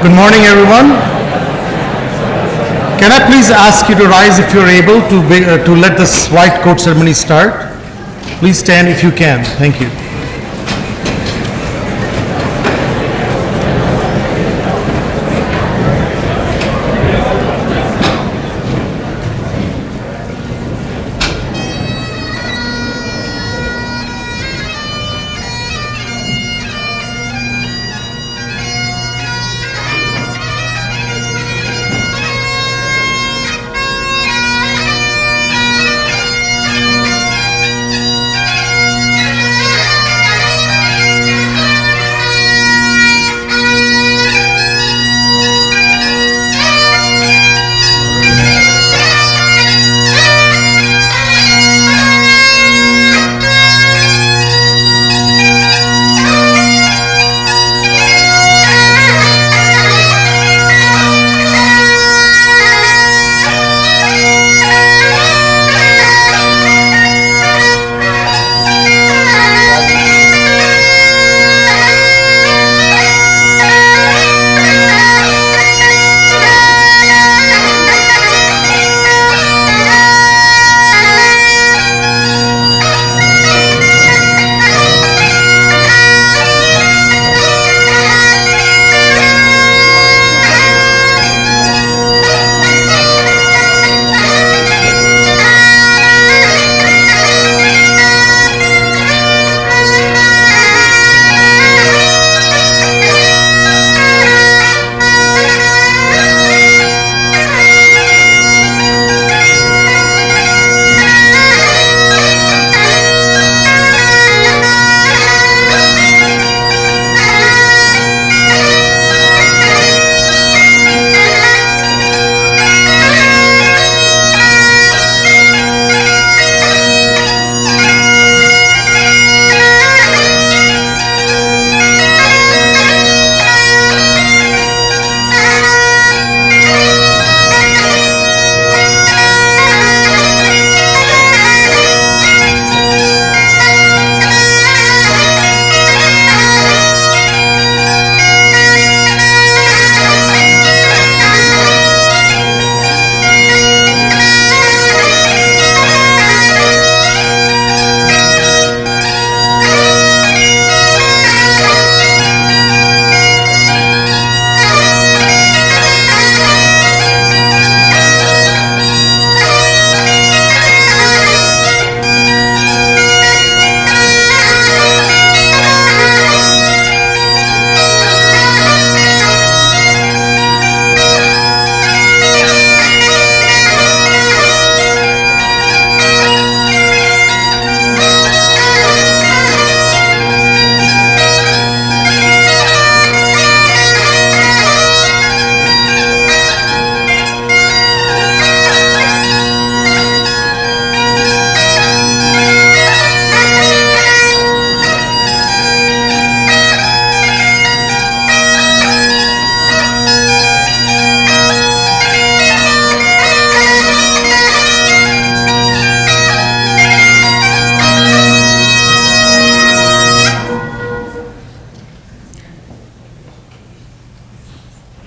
Good morning, everyone. Can I please ask you to rise if you're able to let this white coat ceremony start? Please stand if you can. Thank you.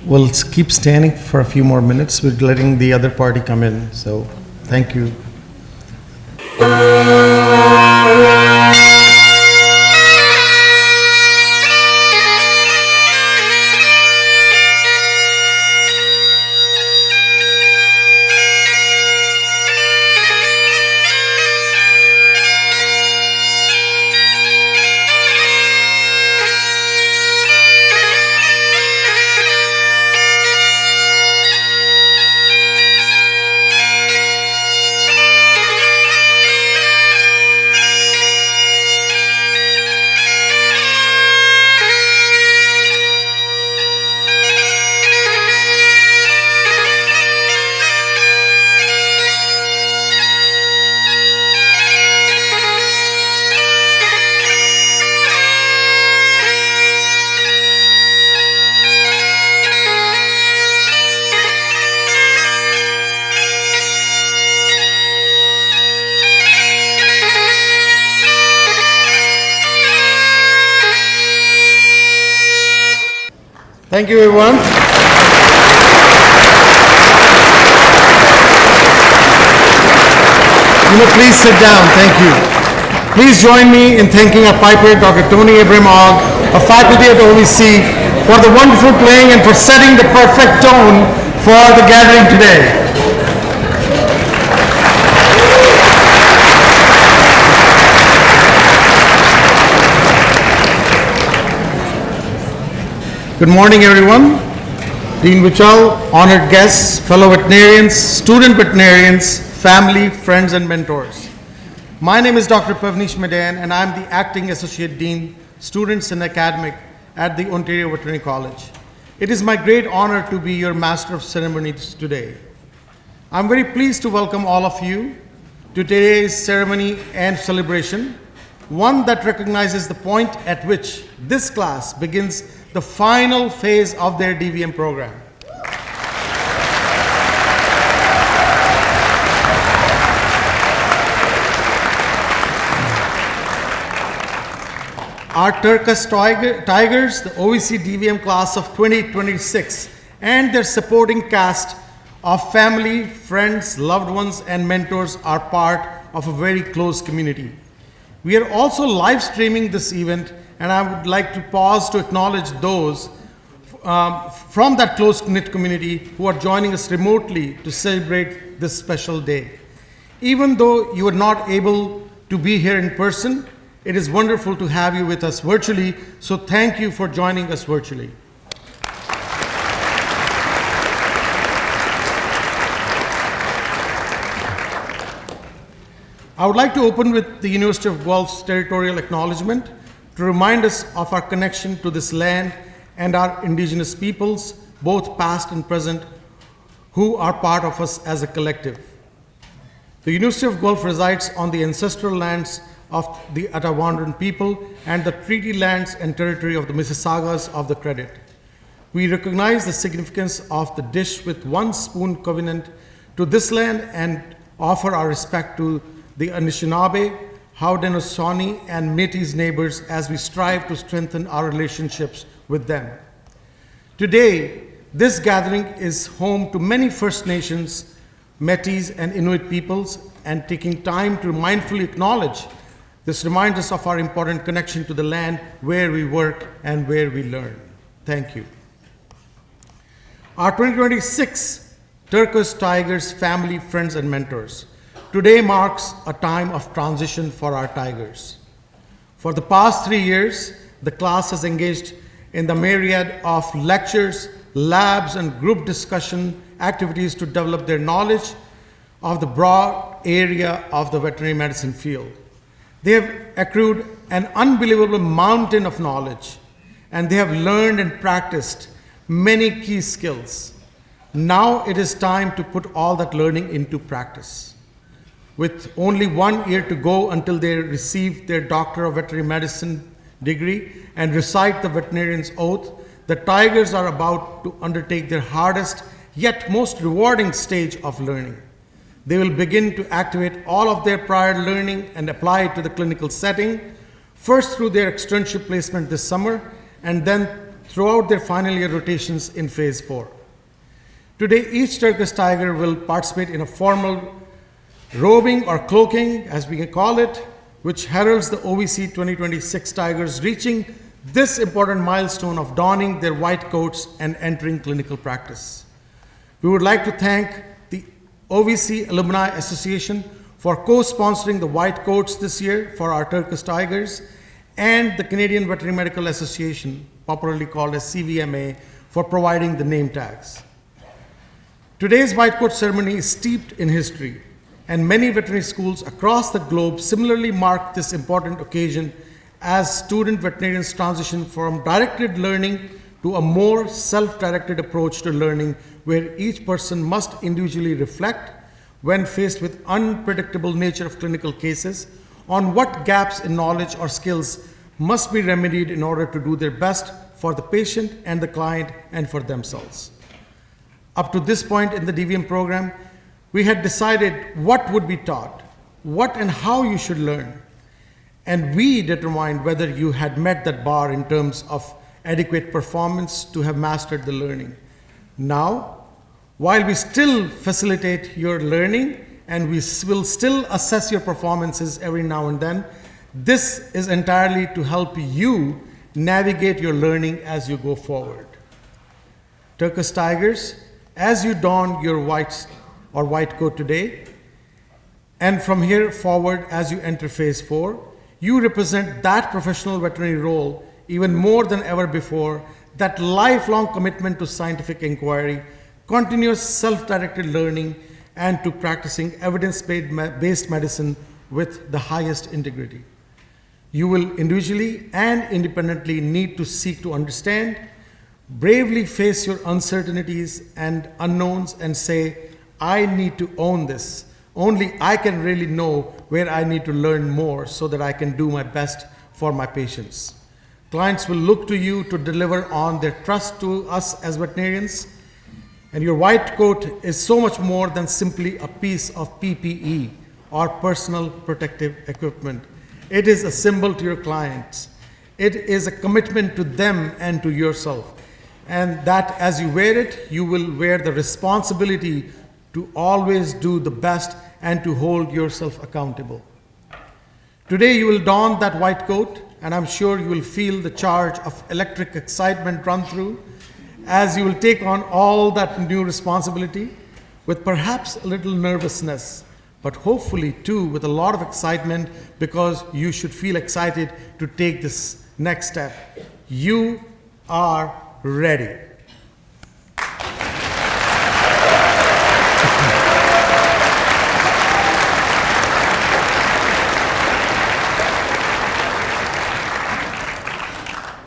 We'll keep standing for a few more minutes. We're letting the other party come in. So, thank you. Thank you, everyone. You may please sit down. Thank you. Please join me in thanking our piper, Dr. Tony Abraham, a faculty at OVC, for the wonderful playing and for setting the perfect tone for the gathering today. Good morning, everyone. Dean Vichal, honored guests, fellow veterinarians, student veterinarians, family, friends, and mentors. My name is Dr. Pavnish Medan, and I'm the Acting Associate Dean, Students and Academic at the Ontario Veterinary College. It is my great honor to be your Master of Ceremonies today. I'm very pleased to welcome all of you to today's ceremony and celebration, one that recognizes the point at which this class begins the final phase of their DVM program. Our Turkus Tigers, the OVC DVM class of 2026, and their supporting cast of family, friends, loved ones, and mentors are part of a very close community. We are also live streaming this event, and I would like to pause to acknowledge those from that close-knit community who are joining us remotely to celebrate this special day. Even though you are not able to be here in person, it is wonderful to have you with us virtually, so thank you for joining us virtually. I would like to open with the University of Guelph's territorial acknowledgement to remind us of our connection to this land and our indigenous peoples, both past and present, who are part of us as a collective. The University of Guelph resides on the ancestral lands of the Attawandaron people and the treaty lands and territory of the Mississaugas of the Credit. We recognize the significance of the dish with one spoon covenant to this land and offer our respect to the Anishinaabe, Haudenosaunee, and Métis neighbors as we strive to strengthen our relationships with them. Today, this gathering is home to many First Nations, Métis, and Inuit peoples, and taking time to mindfully acknowledge this reminds us of our important connection to the land where we work and where we learn. Thank you. Our 2026 Turkus Tigers family, friends, and mentors. Today marks a time of transition for our Tigers. For the past 3 years, the class has engaged in the myriad of lectures, labs, and group discussion activities to develop their knowledge of the broad area of the veterinary medicine field. They have accrued an unbelievable mountain of knowledge, and they have learned and practiced many key skills. Now it is time to put all that learning into practice. With only 1 year to go until they receive their Doctor of Veterinary Medicine degree and recite the veterinarian's oath, the Tigers are about to undertake their hardest yet most rewarding stage of learning. They will begin to activate all of their prior learning and apply it to the clinical setting, first through their externship placement this summer, and then throughout their final year rotations in phase 4. Today, each Turkus Tiger will participate in a formal robing or cloaking, as we can call it, which heralds the OVC 2026 Tigers reaching this important milestone of donning their white coats and entering clinical practice. We would like to thank the OVC Alumni Association for co-sponsoring the white coats this year for our Turkus Tigers, and the Canadian Veterinary Medical Association, popularly called as CVMA, for providing the name tags. Today's white coat ceremony is steeped in history, and many veterinary schools across the globe similarly mark this important occasion as student veterinarians transition from directed learning to a more self-directed approach to learning, where each person must individually reflect, when faced with unpredictable nature of clinical cases, on what gaps in knowledge or skills must be remedied in order to do their best for the patient and the client and for themselves. Up to this point in the DVM program, we had decided what would be taught, what and how you should learn, and we determined whether you had met that bar in terms of adequate performance to have mastered the learning. Now, while we still facilitate your learning and we will still assess your performances every now and then. This is entirely to help you navigate your learning as you go forward. Turkish Tigers, as you don your white coat today, and from here forward as you enter phase 4, you represent that professional veterinary role even more than ever before, that lifelong commitment to scientific inquiry, continuous self-directed learning, and to practicing evidence-based medicine with the highest integrity. You will individually and independently need to seek to understand, bravely face your uncertainties and unknowns and say, I need to own this. Only I can really know where I need to learn more so that I can do my best for my patients. Clients will look to you to deliver on their trust to us as veterinarians, and your white coat is so much more than simply a piece of PPE or personal protective equipment. It is a symbol to your clients. It is a commitment to them and to yourself, and that as you wear it, you will wear the responsibility to always do the best and to hold yourself accountable. Today you will don that white coat, and I'm sure you will feel the charge of electric excitement run through as you will take on all that new responsibility with perhaps a little nervousness, but hopefully too with a lot of excitement, because you should feel excited to take this next step. You are ready.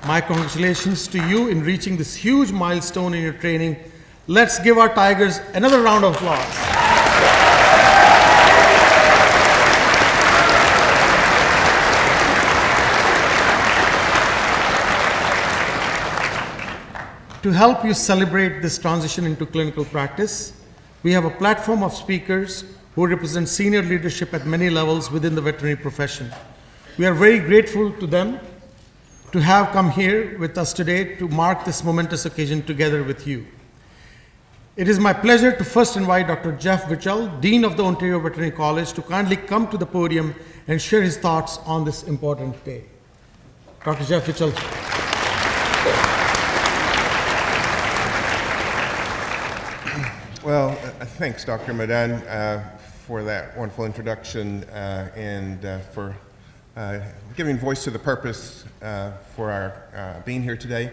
My congratulations to you in reaching this huge milestone in your training. Let's give our Tigers another round of applause. To help you celebrate this transition into clinical practice, we have a platform of speakers who represent senior leadership at many levels within the veterinary profession. We are very grateful to them to have come here with us today to mark this momentous occasion together with you. It is my pleasure to first invite Dr. Jeff Wichel, Dean of the Ontario Veterinary College, to kindly come to the podium and share his thoughts on this important day. Dr. Jeff Wichel. Well, thanks, Dr. Madan, for that wonderful introduction and for giving voice to the purpose for our being here today.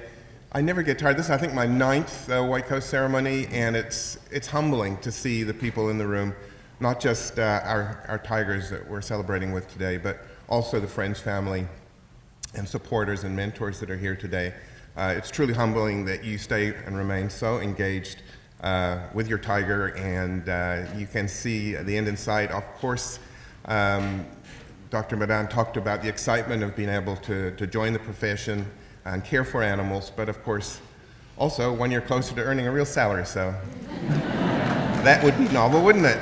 I never get tired. This is, I think, my 9th White Coat ceremony, and it's humbling to see the people in the room, not just our Tigers that we're celebrating with today, but also the friends, family, and supporters and mentors that are here today. It's truly humbling that you stay and remain so engaged with your Tiger, and you can see the end in sight. Of course, Dr. Madan talked about the excitement of being able to join the profession and care for animals, but of course, also 1 year closer to earning a real salary, so that would be novel, wouldn't it?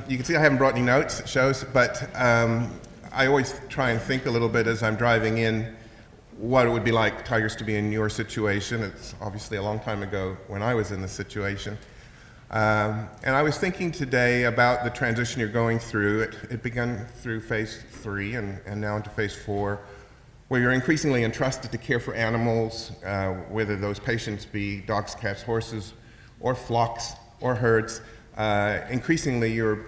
You can see I haven't brought any notes, it shows, but I always try and think a little bit as I'm driving in what it would be like, Tigers, to be in your situation. It's obviously a long time ago when I was in this situation. And I was thinking today about the transition you're going through. It began through phase 3 and now into phase 4, where you're increasingly entrusted to care for animals, whether those patients be dogs, cats, horses, or flocks, or herds. Increasingly, you're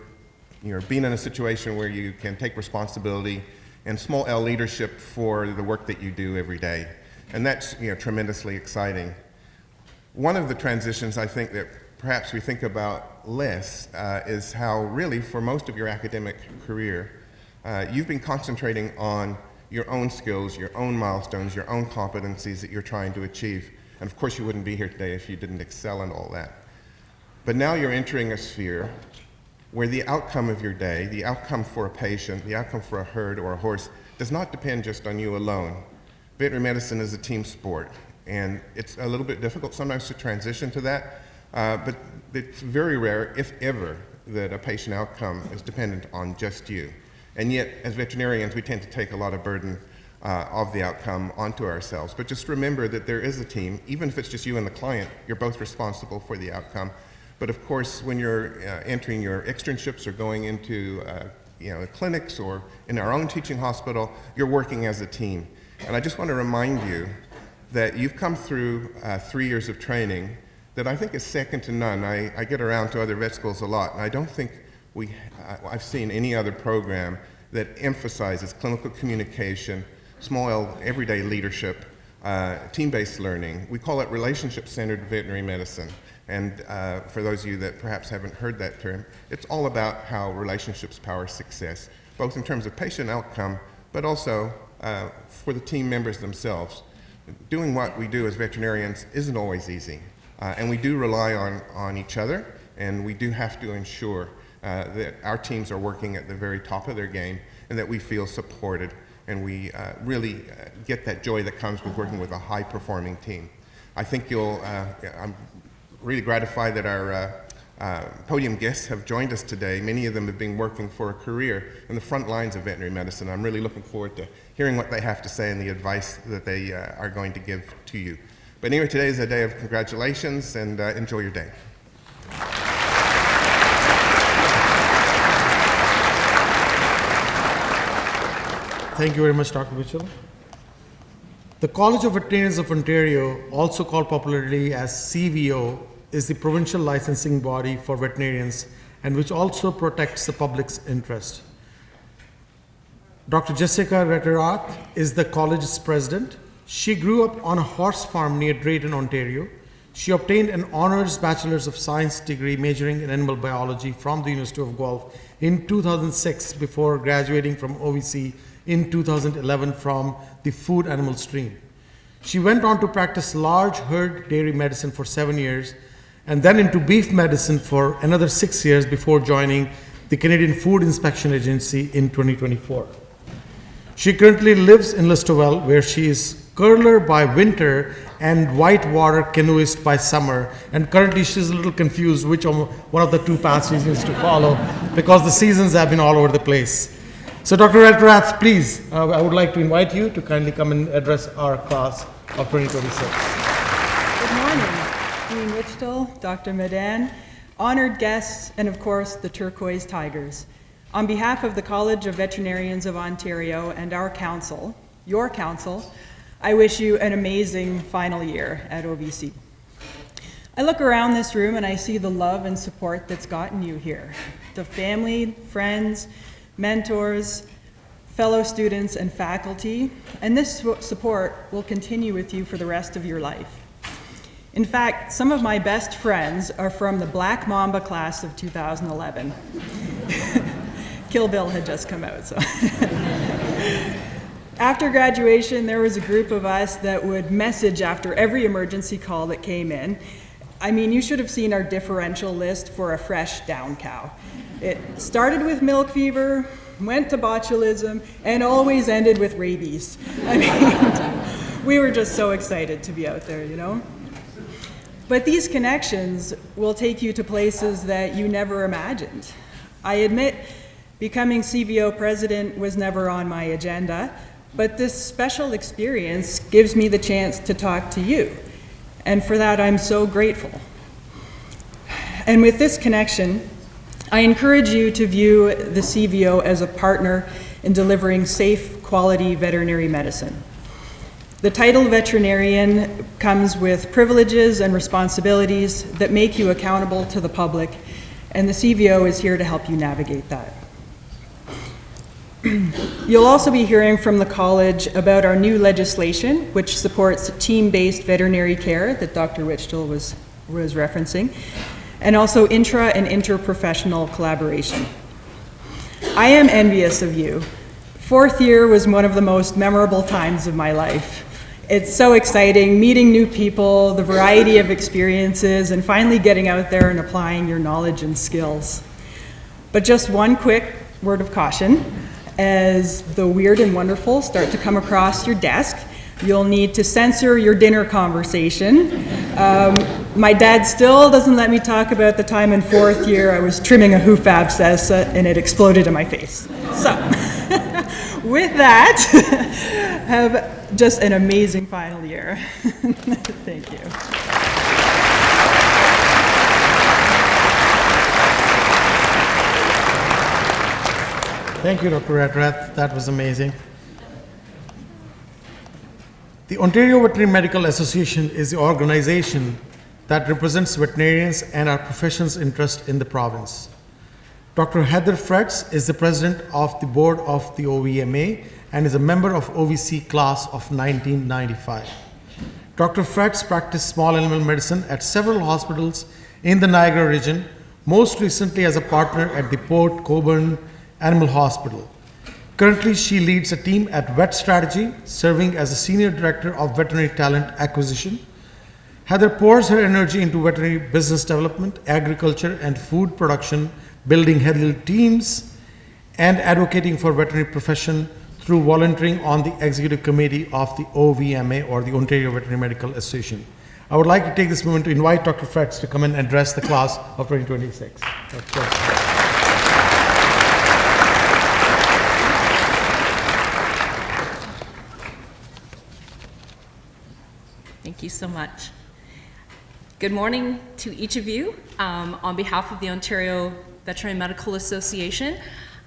being in a situation where you can take responsibility and small L leadership for the work that you do every day. And that's tremendously exciting. One of the transitions I think that perhaps we think about less is how really for most of your academic career, you've been concentrating on your own skills, your own milestones, your own competencies that you're trying to achieve. And of course you wouldn't be here today if you didn't excel in all that. But now you're entering a sphere where the outcome of your day, the outcome for a patient, the outcome for a herd or a horse, does not depend just on you alone. Veterinary medicine is a team sport, and it's a little bit difficult sometimes to transition to that, but it's very rare, if ever, that a patient outcome is dependent on just you. And yet, as veterinarians, we tend to take a lot of burden of the outcome onto ourselves. But just remember that there is a team. Even if it's just you and the client, you're both responsible for the outcome. But of course, when you're entering your externships or going into clinics or in our own teaching hospital, you're working as a team. And I just want to remind you that you've come through 3 years of training that I think is second to none. I get around to other vet schools a lot, and I don't think I've seen any other program that emphasizes clinical communication, small L, everyday leadership, team-based learning. We call it relationship-centered veterinary medicine. And for those of you that perhaps haven't heard that term, it's all about how relationships power success, both in terms of patient outcome, but also for the team members themselves. Doing what we do as veterinarians isn't always easy, and we do rely on each other, and we do have to ensure that our teams are working at the very top of their game and that we feel supported and we really get that joy that comes with working with a high-performing team. I think I'm really gratified that our podium guests have joined us today. Many of them have been working for a career in the front lines of veterinary medicine. I'm really looking forward to hearing what they have to say and the advice that they are going to give to you. But anyway, today is a day of congratulations, and enjoy your day. Thank you very much, Dr. Mitchell. The College of Veterinarians of Ontario, also called popularly as CVO, is the provincial licensing body for veterinarians and which also protects the public's interest. Dr. Jessica Retterath is the college's president. She grew up on a horse farm near Drayton, Ontario. She obtained an honors Bachelor's of Science degree majoring in animal biology from the University of Guelph in 2006 before graduating from OVC in 2011 from the food animal stream. She went on to practice large herd dairy medicine for 7 years and then into beef medicine for another 6 years before joining the Canadian Food Inspection Agency in 2024. She currently lives in Listowel, where she is curler by winter and whitewater canoeist by summer. And currently she's a little confused which one of the two paths she needs to follow because the seasons have been all over the place. So Dr. Retterath, please, I would like to invite you to kindly come and address our class of 2026. Good morning, Dean Wichtel, Dr. Madan, honored guests, and of course the Turquoise Tigers. On behalf of the College of Veterinarians of Ontario and our council, your council, I wish you an amazing final year at OVC. I look around this room and I see the love and support that's gotten you here. The family, friends, mentors, fellow students, and faculty, and this support will continue with you for the rest of your life. In fact, some of my best friends are from the Black Mamba class of 2011. Kill Bill had just come out, so. After graduation, there was a group of us that would message after every emergency call that came in. I mean, you should have seen our differential list for a fresh down cow. It started with milk fever, went to botulism, and always ended with rabies. I mean, we were just so excited to be out there, you know? But these connections will take you to places that you never imagined. I admit, becoming CVO president was never on my agenda, but this special experience gives me the chance to talk to you. And for that, I'm so grateful. And with this connection, I encourage you to view the CVO as a partner in delivering safe, quality veterinary medicine. The title veterinarian comes with privileges and responsibilities that make you accountable to the public, and the CVO is here to help you navigate that. You'll also be hearing from the college about our new legislation, which supports team-based veterinary care that Dr. Wichtel was referencing, and also intra and interprofessional collaboration. I am envious of you. Fourth year was one of the most memorable times of my life. It's so exciting, meeting new people, the variety of experiences, and finally getting out there and applying your knowledge and skills. But just one quick word of caution. As the weird and wonderful start to come across your desk, you'll need to censor your dinner conversation. My dad still doesn't let me talk about the time in fourth year I was trimming a hoof abscess and it exploded in my face. So, with that, have just an amazing final year. Thank you. Thank you, Dr. Ratrath. That was amazing. The Ontario Veterinary Medical Association is the organization that represents veterinarians and our profession's interest in the province. Dr. Heather Fretz is the president of the board of the OVMA and is a member of OVC class of 1995. Dr. Fretz practiced small animal medicine at several hospitals in the Niagara region, most recently as a partner at the Port Colborne Animal Hospital. Currently, she leads a team at Vet Strategy, serving as a senior director of veterinary talent acquisition. Heather pours her energy into veterinary business development, agriculture, and food production, building healthy teams, and advocating for veterinary profession through volunteering on the executive committee of the OVMA, or the Ontario Veterinary Medical Association. I would like to take this moment to invite Dr. Fretz to come and address the class of 2026. Thank you so much. Good morning to each of you. On behalf of the Ontario Veterinary Medical Association,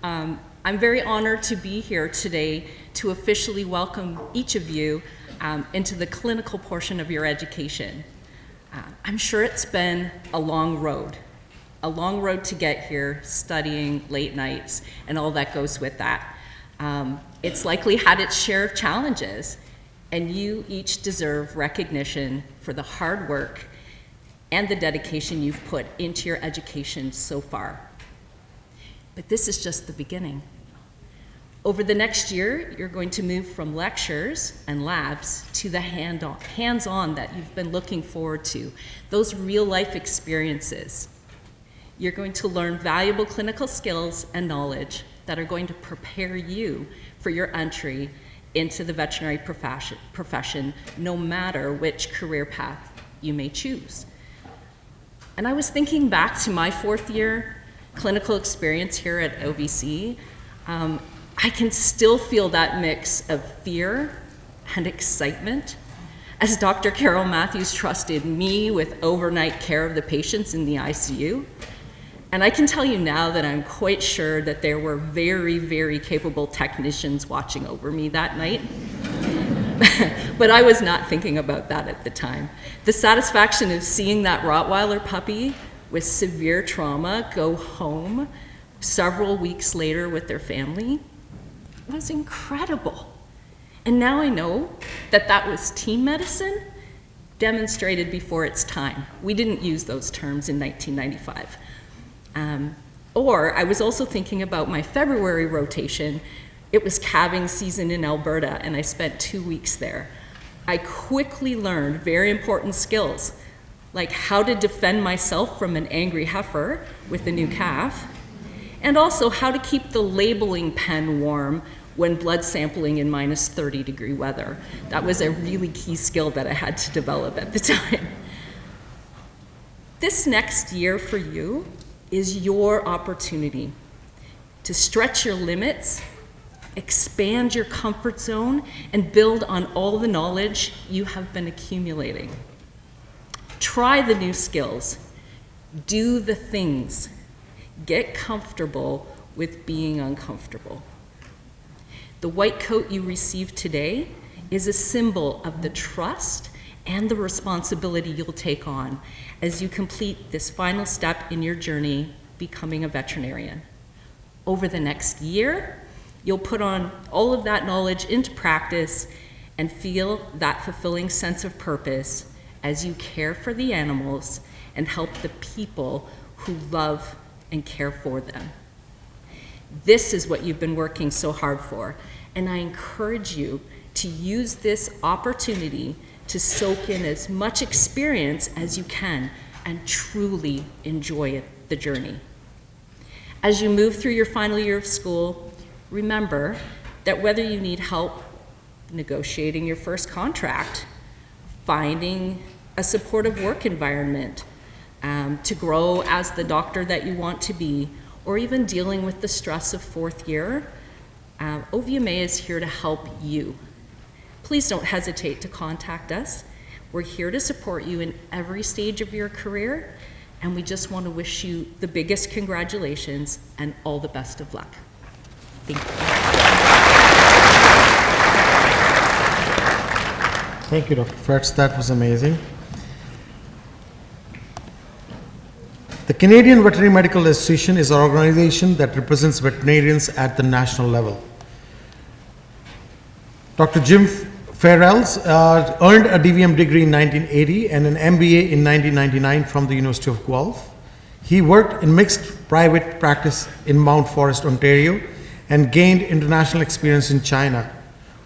I'm very honored to be here today to officially welcome each of you into the clinical portion of your education. I'm sure it's been a long road to get here, studying late nights and all that goes with that. It's likely had its share of challenges, and you each deserve recognition for the hard work and the dedication you've put into your education so far. But this is just the beginning. Over the next year, you're going to move from lectures and labs to the hands-on that you've been looking forward to, those real-life experiences. You're going to learn valuable clinical skills and knowledge that are going to prepare you for your entry into the veterinary profession, no matter which career path you may choose. And I was thinking back to my fourth year clinical experience here at OVC. I can still feel that mix of fear and excitement as Dr. Carol Matthews trusted me with overnight care of the patients in the ICU. And I can tell you now that I'm quite sure that there were very, very capable technicians watching over me that night. But I was not thinking about that at the time. The satisfaction of seeing that Rottweiler puppy with severe trauma go home several weeks later with their family was incredible. And now I know that that was team medicine demonstrated before its time. We didn't use those terms in 1995. Or I was also thinking about my February rotation. It was calving season in Alberta, and I spent 2 weeks there. I quickly learned very important skills, like how to defend myself from an angry heifer with a new calf, and also how to keep the labeling pen warm when blood sampling in minus 30-degree weather. That was a really key skill that I had to develop at the time. This next year for you is your opportunity to stretch your limits, expand your comfort zone, and build on all the knowledge you have been accumulating. Try the new skills, do the things, get comfortable with being uncomfortable. The white coat you received today is a symbol of the trust and the responsibility you'll take on as you complete this final step in your journey becoming a veterinarian. Over the next year, you'll put on all of that knowledge into practice and feel that fulfilling sense of purpose as you care for the animals and help the people who love and care for them. This is what you've been working so hard for, and I encourage you to use this opportunity to soak in as much experience as you can and truly enjoy the journey. As you move through your final year of school, remember that whether you need help negotiating your first contract, finding a supportive work environment, to grow as the doctor that you want to be, or even dealing with the stress of fourth year, OVMA is here to help you. Please don't hesitate to contact us. We're here to support you in every stage of your career, and we just want to wish you the biggest congratulations and all the best of luck. Thank you. Thank you, Dr. Fretz. That was amazing. The Canadian Veterinary Medical Association is an organization that represents veterinarians at the national level. Dr. Jim Farrells earned a DVM degree in 1980 and an MBA in 1999 from the University of Guelph. He worked in mixed private practice in Mount Forest, Ontario, and gained international experience in China.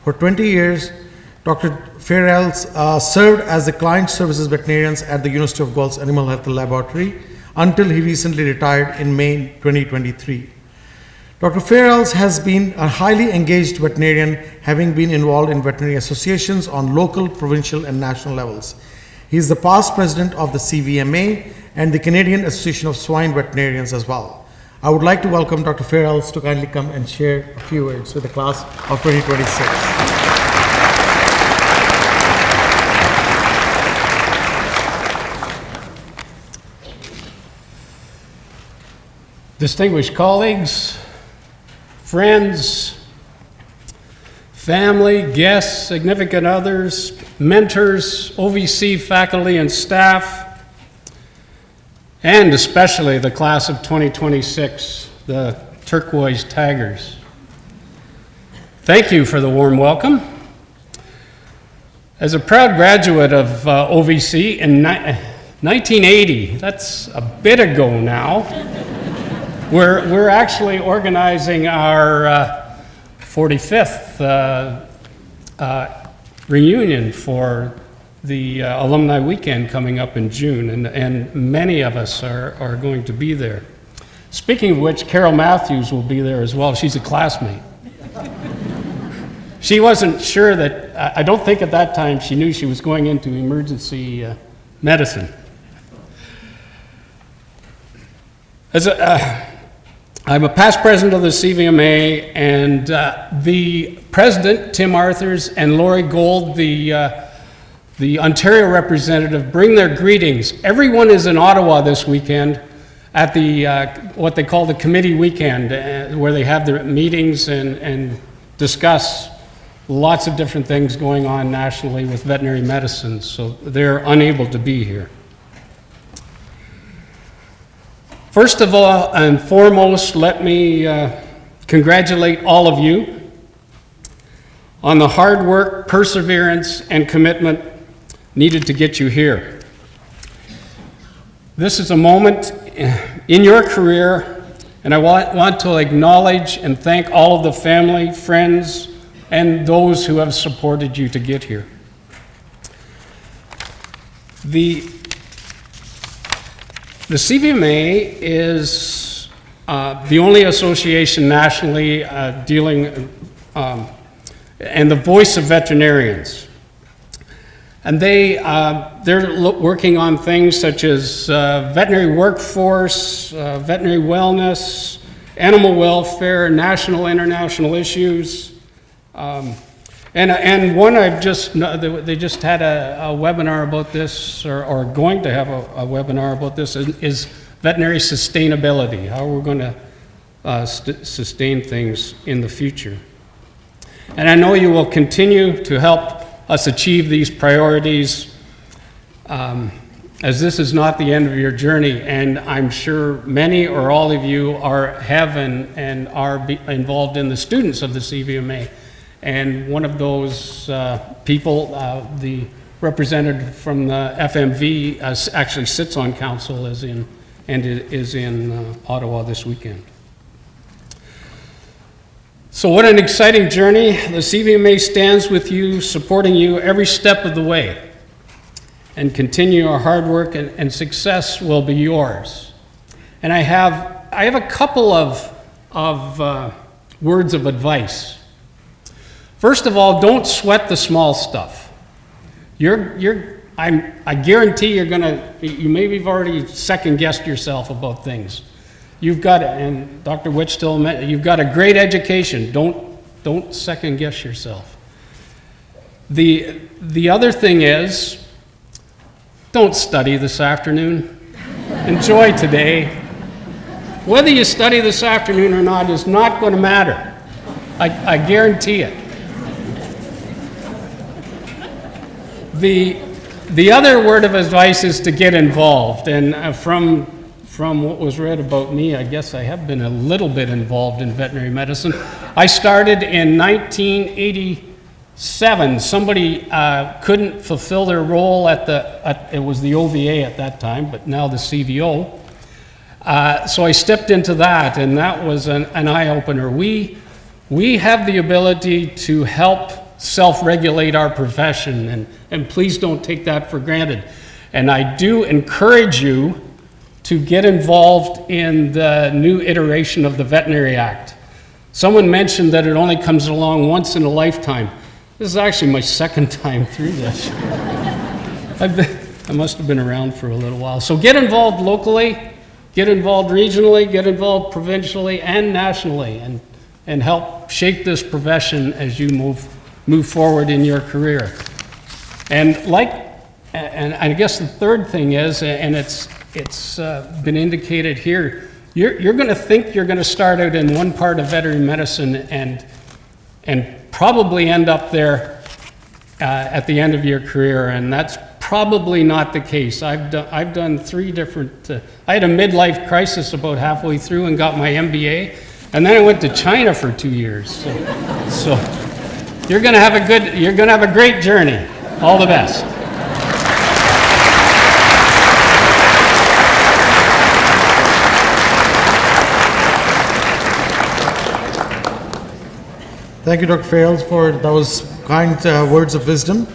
For 20 years, Dr. Farrells served as the client services veterinarians at the University of Guelph's Animal Health Laboratory until he recently retired in May 2023. Dr. Farrells has been a highly engaged veterinarian, having been involved in veterinary associations on local, provincial, and national levels. He is the past president of the CVMA and the Canadian Association of Swine Veterinarians as well. I would like to welcome Dr. Farrells to kindly come and share a few words with the class of 2026. Distinguished colleagues, friends, family, guests, significant others, mentors, OVC faculty and staff, and especially the class of 2026, the Turquoise Tigers. Thank you for the warm welcome. As a proud graduate of OVC in 1980, that's a bit ago now, we're actually organizing our 45th reunion for the Alumni Weekend coming up in June, and many of us are going to be there. Speaking of which, Carol Matthews will be there as well. She's a classmate. She wasn't sure that, I don't think at that time she knew she was going into emergency medicine. I'm a past president of the CVMA, and the president, Tim Arthurs, and Lori Gold, the Ontario representative, bring their greetings. Everyone is in Ottawa this weekend at the what they call the committee weekend, where they have their meetings and discuss lots of different things going on nationally with veterinary medicine, so they're unable to be here. First of all and foremost, let me congratulate all of you on the hard work, perseverance, and commitment needed to get you here. This is a moment in your career, and I want to acknowledge and thank all of the family, friends, and those who have supported you to get here. The CVMA is the only association nationally dealing and the voice of veterinarians. And they're working on things such as veterinary workforce, veterinary wellness, animal welfare, national, international issues. And one they just had a webinar about this, or going to have a webinar about this, is veterinary sustainability, how we're going to sustain things in the future. And I know you will continue to help us achieve these priorities, as this is not the end of your journey, and I'm sure many or all of you have and are involved in the students of the CVMA. And one of those people, the representative from the FMV, actually sits on council is in Ottawa this weekend. So what an exciting journey. The CVMA stands with you, supporting you every step of the way. And continue our hard work, and success will be yours. And I have a couple of words of advice. First of all, don't sweat the small stuff. I guarantee you maybe have already second-guessed yourself about things. You've got, and Dr. Wichtel, you've got a great education. Don't second-guess yourself. The other thing is, don't study this afternoon. Enjoy today. Whether you study this afternoon or not is not going to matter. I guarantee it. The other word of advice is to get involved, and from what was read about me, I guess I have been a little bit involved in veterinary medicine. I started in 1987. Somebody couldn't fulfill their role it was the OVA at that time, but now the CVO. So I stepped into that, and that was an eye-opener. We have the ability to help self-regulate our profession, and please don't take that for granted. And I do encourage you to get involved in the new iteration of the Veterinary Act. Someone mentioned that it only comes along once in a lifetime. This is actually my second time through this. I must have been around for a little while. So get involved locally, get involved regionally, get involved provincially and nationally, and help shape this profession as you move forward in your career. And I guess the third thing is, and it's been indicated here, you're going to think you're going to start out in one part of veterinary medicine and probably end up there at the end of your career, and that's probably not the case. I've done 3 different. I had a midlife crisis about halfway through and got my MBA, and then I went to China for 2 years. So you're going to have a great journey. All the best. Thank you, Dr. Fales, for those kind words of wisdom.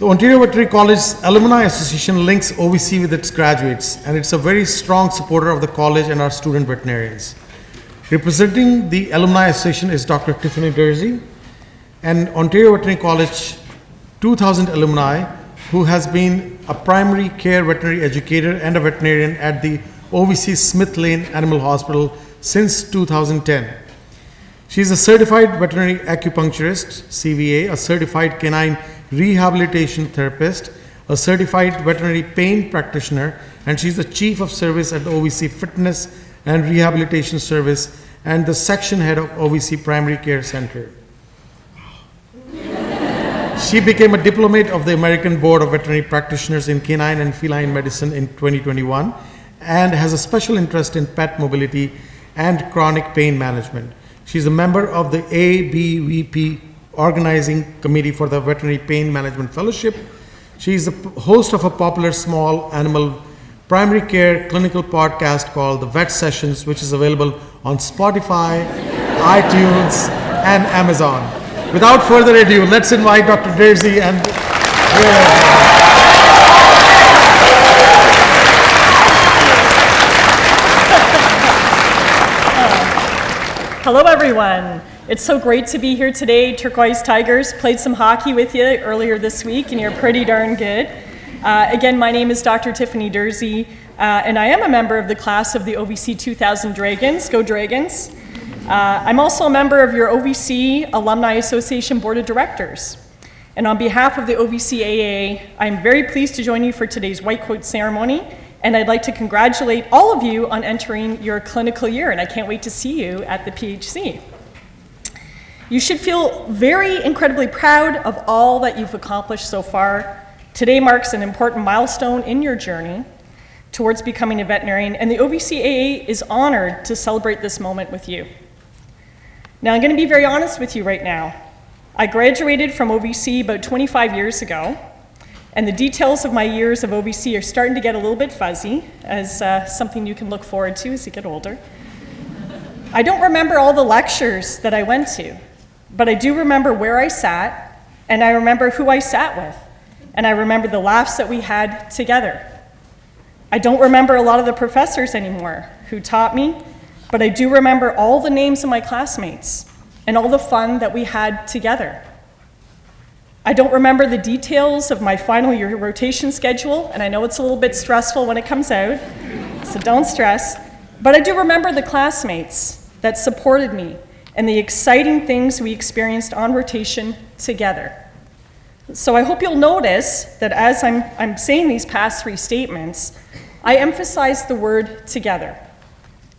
The Ontario Veterinary College Alumni Association links OVC with its graduates, and it's a very strong supporter of the college and our student veterinarians. Representing the Alumni Association is Dr. Tiffany Dersey, an Ontario Veterinary College 2000 alumni who has been a primary care veterinary educator and a veterinarian at the OVC Smith Lane Animal Hospital since 2010. She is a certified veterinary acupuncturist, CVA, a certified canine rehabilitation therapist, a certified veterinary pain practitioner, and she's the chief of service at the OVC Fitness and Rehabilitation Service and the section head of OVC Primary Care Center. She became a diplomate of the American Board of Veterinary Practitioners in Canine and Feline Medicine in 2021 and has a special interest in pet mobility and chronic pain management. She's a member of the ABVP Organizing Committee for the Veterinary Pain Management Fellowship. She is the host of a popular small animal primary care clinical podcast called The Vet Sessions, which is available on Spotify, iTunes, and Amazon. Without further ado, let's invite Dr. Dersey and Hello, everyone. It's so great to be here today. Turquoise Tigers played some hockey with you earlier this week, and you're pretty darn good. Again, my name is Dr. Tiffany Dersey, and I am a member of the class of the OVC 2000 Dragons. Go Dragons. I'm also a member of your OVC Alumni Association Board of Directors. And on behalf of the OVCAA, I'm very pleased to join you for today's White Coat ceremony, and I'd like to congratulate all of you on entering your clinical year, and I can't wait to see you at the PHC. You should feel very incredibly proud of all that you've accomplished so far. Today marks an important milestone in your journey towards becoming a veterinarian, and the OVCAA is honored to celebrate this moment with you. Now, I'm going to be very honest with you right now. I graduated from OVC about 25 years ago, and the details of my years of OVC are starting to get a little bit fuzzy, as something you can look forward to as you get older. I don't remember all the lectures that I went to, but I do remember where I sat, and I remember who I sat with, and I remember the laughs that we had together. I don't remember a lot of the professors anymore who taught me, but I do remember all the names of my classmates and all the fun that we had together. I don't remember the details of my final year rotation schedule, and I know it's a little bit stressful when it comes out, so don't stress, but I do remember the classmates that supported me and the exciting things we experienced on rotation together. So I hope you'll notice that as I'm saying these past 3 statements, I emphasize the word together.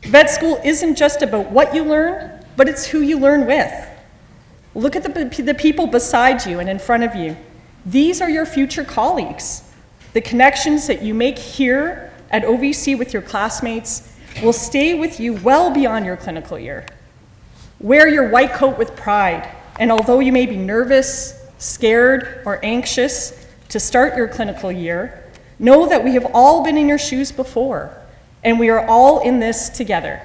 Vet school isn't just about what you learn, but it's who you learn with. Look at the people beside you and in front of you. These are your future colleagues. The connections that you make here at OVC with your classmates will stay with you well beyond your clinical year. Wear your white coat with pride, and although you may be nervous, scared, or anxious to start your clinical year, know that we have all been in your shoes before, and we are all in this together.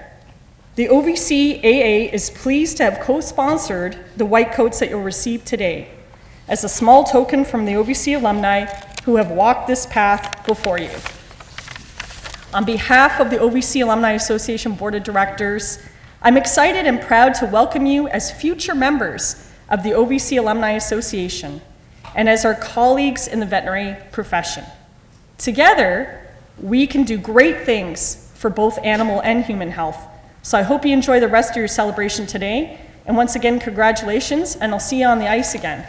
The OVC AA is pleased to have co-sponsored the white coats that you'll receive today as a small token from the OVC alumni who have walked this path before you. On behalf of the OVC Alumni Association Board of Directors, I'm excited and proud to welcome you as future members of the OVC Alumni Association and as our colleagues in the veterinary profession. Together, we can do great things for both animal and human health. So I hope you enjoy the rest of your celebration today. And once again, congratulations, and I'll see you on the ice again.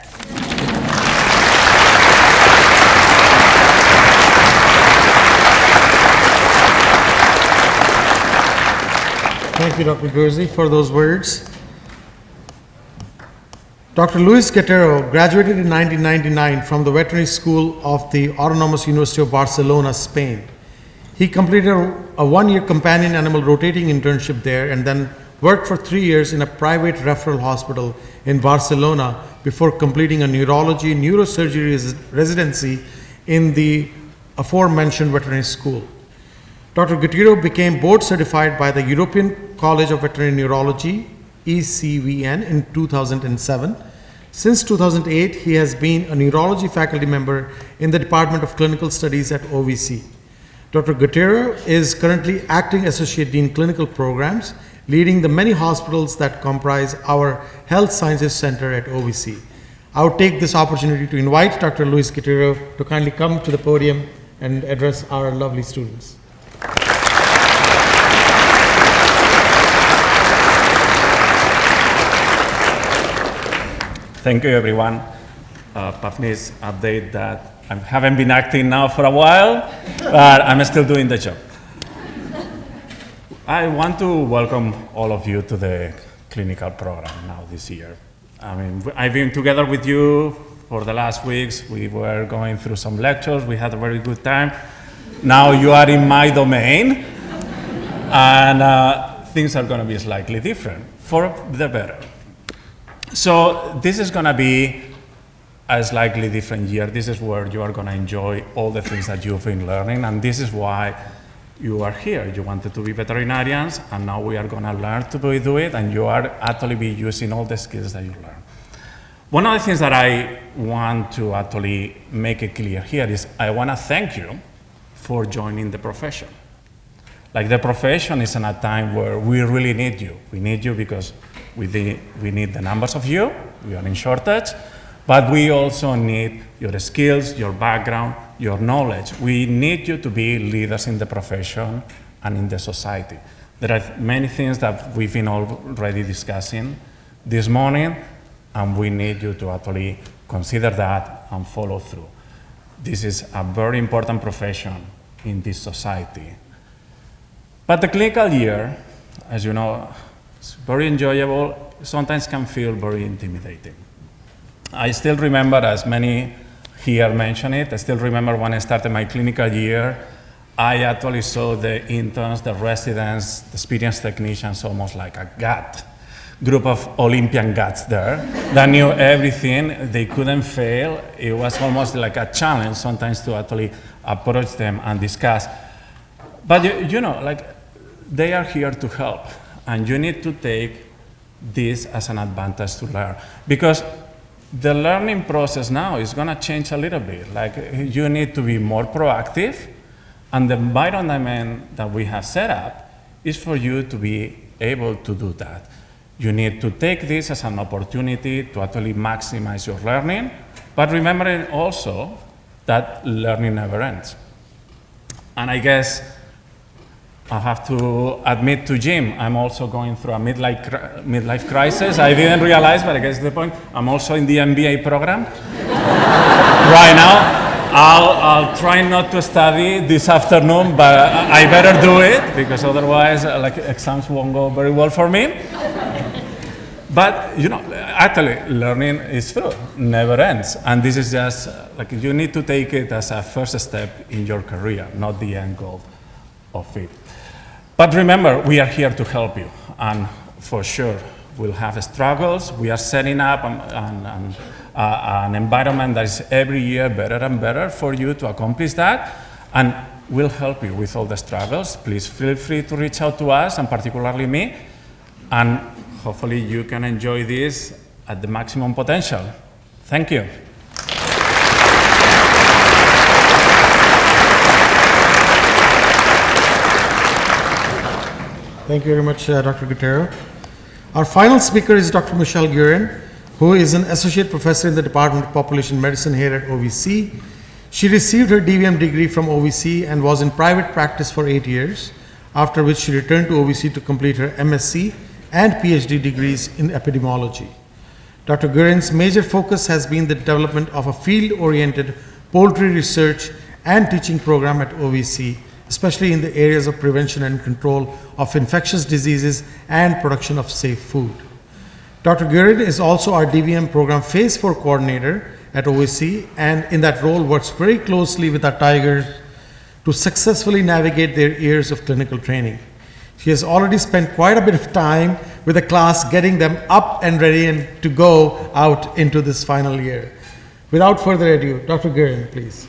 Thank you, Dr. Guerzi, for those words. Dr. Luis Quetero graduated in 1999 from the Veterinary School of the Autonomous University of Barcelona, Spain. He completed a one-year companion animal rotating internship there and then worked for 3 years in a private referral hospital in Barcelona before completing a neurology neurosurgery residency in the aforementioned veterinary school. Dr. Quetero became board certified by the European College of Veterinary Neurology, ECVN, in 2007. Since 2008, he has been a neurology faculty member in the Department of Clinical Studies at OVC. Dr. Quetero is currently Acting Associate Dean Clinical Programs, leading the many hospitals that comprise our Health Sciences Center at OVC. I would take this opportunity to invite Dr. Luis Quetero to kindly come to the podium and address our lovely students. Thank you, everyone. Pafni's update that I haven't been acting now for a while, but I'm still doing the job. I want to welcome all of you to the clinical program now this year. I mean, I've been together with you for the last weeks. We were going through some lectures. We had a very good time. Now you are in my domain, and things are going to be slightly different, for the better. So this is going to be a slightly different year. This is where you are going to enjoy all the things that you've been learning, and this is why you are here. You wanted to be veterinarians, and now we are going to learn to do it, and you are actually be using all the skills that you learn. One of the things that I want to actually make it clear here is I want to thank you for joining the profession. Like, the profession is in a time where we really need you. We need you because we need the numbers of you, we are in shortage, but we also need your skills, your background, your knowledge. We need you to be leaders in the profession and in the society. There are many things that we've been already discussing this morning, and we need you to actually consider that and follow through. This is a very important profession in this society. But the clinical year, as you know, it's very enjoyable, sometimes can feel very intimidating. I still remember, as many here mentioned it, I still remember when I started my clinical year, I actually saw the interns, the residents, the experienced technicians almost like a gut, group of Olympian guts there that knew everything, they couldn't fail. It was almost like a challenge sometimes to actually approach them and discuss. But you know, like, they are here to help. And you need to take this as an advantage to learn. Because the learning process now is going to change a little bit. Like, you need to be more proactive. And the environment that we have set up is for you to be able to do that. You need to take this as an opportunity to actually maximize your learning, but remembering also that learning never ends. And I guess I have to admit to Jim, I'm also going through a midlife crisis. I didn't realize, but I guess the point, I'm also in the MBA program right now. I'll try not to study this afternoon, but I better do it, because otherwise, like, exams won't go very well for me. But you know, actually, learning is through, never ends. And this is just like you need to take it as a first step in your career, not the end goal of it. But remember, we are here to help you. And for sure, we'll have struggles. We are setting up an environment that is every year better and better for you to accomplish that. And we'll help you with all the struggles. Please feel free to reach out to us, and particularly me. And hopefully you can enjoy this at the maximum potential. Thank you. Thank you very much, Dr. Gutierrez. Our final speaker is Dr. Michelle Guerin, who is an associate professor in the Department of Population Medicine here at OVC. She received her DVM degree from OVC and was in private practice for 8 years, after which she returned to OVC to complete her MSc and PhD degrees in epidemiology. Dr. Guerin's major focus has been the development of a field-oriented poultry research and teaching program at OVC, especially in the areas of prevention and control of infectious diseases and production of safe food. Dr. Guerin is also our DVM program Phase 4 coordinator at OVC, and in that role works very closely with our tigers to successfully navigate their years of clinical training. She has already spent quite a bit of time with the class getting them up and ready and to go out into this final year. Without further ado, Dr. Guerin, please.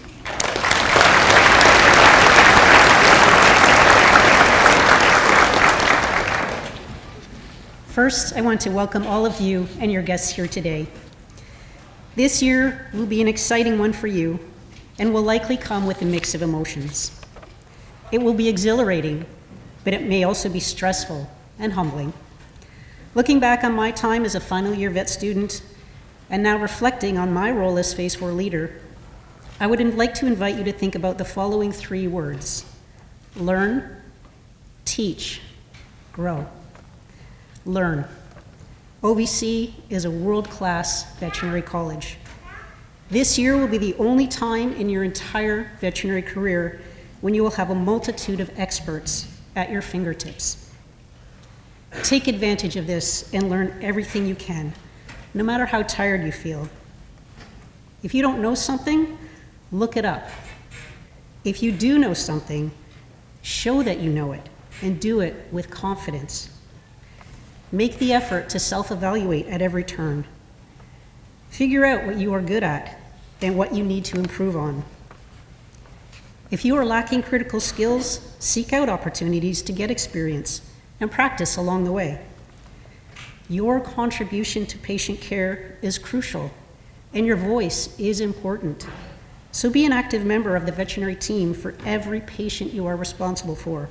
First, I want to welcome all of you and your guests here today. This year will be an exciting one for you and will likely come with a mix of emotions. It will be exhilarating, but it may also be stressful and humbling. Looking back on my time as a final year vet student and now reflecting on my role as Phase 4 leader, I would like to invite you to think about the following 3 words: learn, teach, grow. Learn. OVC is a world-class veterinary college. This year will be the only time in your entire veterinary career when you will have a multitude of experts at your fingertips. Take advantage of this and learn everything you can, no matter how tired you feel. If you don't know something, look it up. If you do know something, show that you know it and do it with confidence. Make the effort to self-evaluate at every turn. Figure out what you are good at and what you need to improve on. If you are lacking critical skills, seek out opportunities to get experience and practice along the way. Your contribution to patient care is crucial, and your voice is important. So be an active member of the veterinary team for every patient you are responsible for.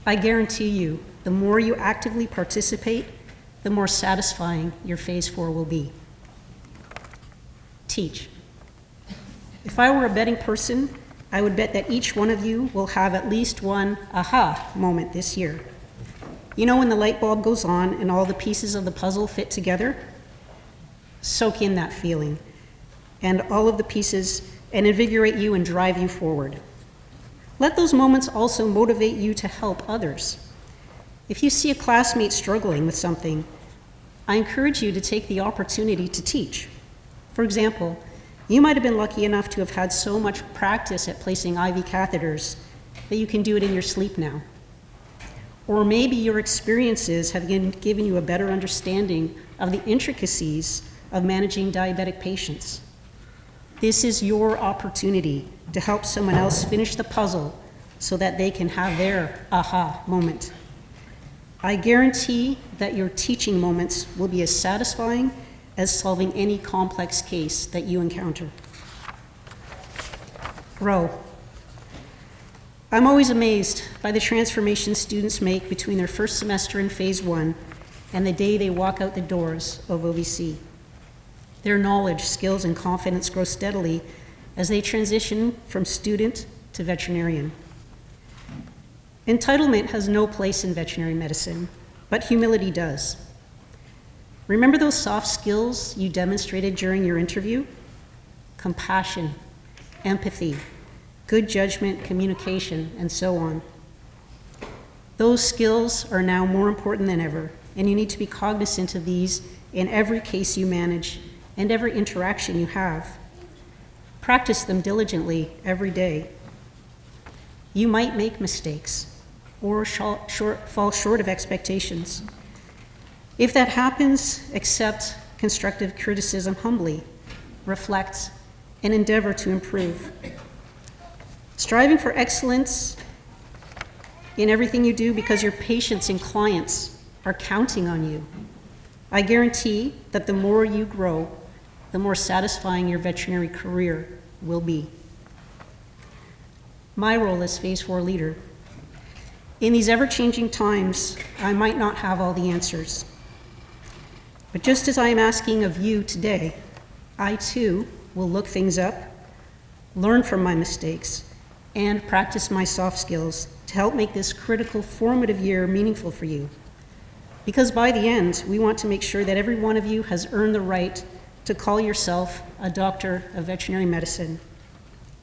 I guarantee you, the more you actively participate, the more satisfying your Phase 4 will be. Teach. If I were a betting person, I would bet that each one of you will have at least one aha moment this year. You know when the light bulb goes on and all the pieces of the puzzle fit together? Soak in that feeling and all of the pieces and invigorate you and drive you forward. Let those moments also motivate you to help others. If you see a classmate struggling with something, I encourage you to take the opportunity to teach. For example, you might have been lucky enough to have had so much practice at placing IV catheters that you can do it in your sleep now. Or maybe your experiences have given you a better understanding of the intricacies of managing diabetic patients. This is your opportunity to help someone else finish the puzzle so that they can have their aha moment. I guarantee that your teaching moments will be as satisfying as solving any complex case that you encounter. Grow. I'm always amazed by the transformation students make between their first semester in Phase 1 and the day they walk out the doors of OVC. Their knowledge, skills, and confidence grow steadily as they transition from student to veterinarian. Entitlement has no place in veterinary medicine, but humility does. Remember those soft skills you demonstrated during your interview? Compassion, empathy, good judgment, communication, and so on. Those skills are now more important than ever, and you need to be cognizant of these in every case you manage and every interaction you have. Practice them diligently every day. You might make mistakes or fall short of expectations. If that happens, accept constructive criticism humbly, reflect, and endeavor to improve. Striving for excellence in everything you do because your patients and clients are counting on you. I guarantee that the more you grow, the more satisfying your veterinary career will be. My role as Phase 4 leader. In these ever-changing times, I might not have all the answers. But just as I am asking of you today, I too will look things up, learn from my mistakes, and practice my soft skills to help make this critical formative year meaningful for you. Because by the end, we want to make sure that every one of you has earned the right to call yourself a doctor of veterinary medicine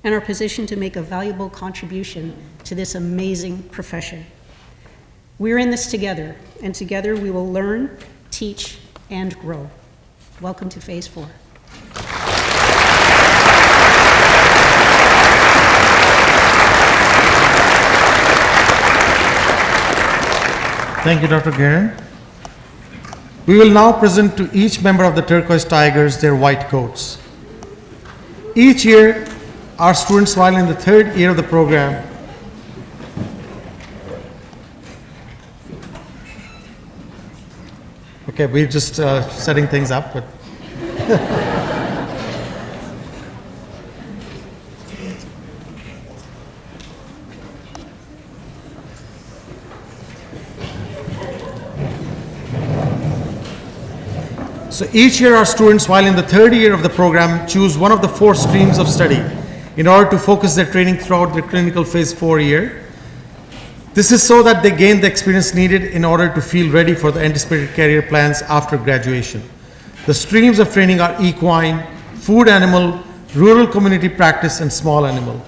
and are positioned to make a valuable contribution to this amazing profession. We're in this together, and together we will learn, teach, and grow. Welcome to Phase 4. Thank you, Dr. Guerin. We will now present to each member of the Turquoise Tigers their white coats. Each year, our students, while in the third year of the program, okay, we're just setting things up, but so each year our students, while in the third year of the program, choose one of the 4 streams of study in order to focus their training throughout their clinical Phase 4 year. This is so that they gain the experience needed in order to feel ready for the anticipated career plans after graduation. The streams of training are equine, food animal, rural community practice, and small animal.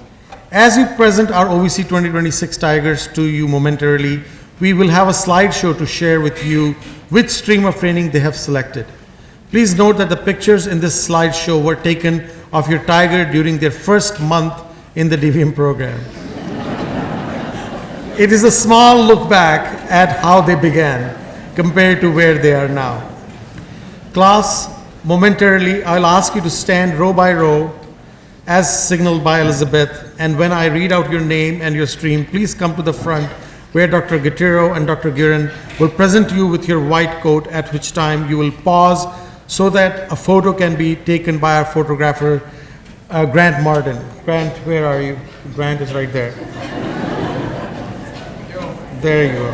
As we present our OVC 2026 Tigers to you momentarily, we will have a slideshow to share with you which stream of training they have selected. Please note that the pictures in this slideshow were taken of your tiger during their first month in the DVM program. It is a small look back at how they began compared to where they are now. Class, momentarily, I'll ask you to stand row by row as signaled by Elizabeth, and when I read out your name and your stream, please come to the front where Dr. Gutierrez and Dr. Guerin will present you with your white coat, at which time you will pause so that a photo can be taken by our photographer, Grant Martin. Grant, where are you? Grant is right there. There you go.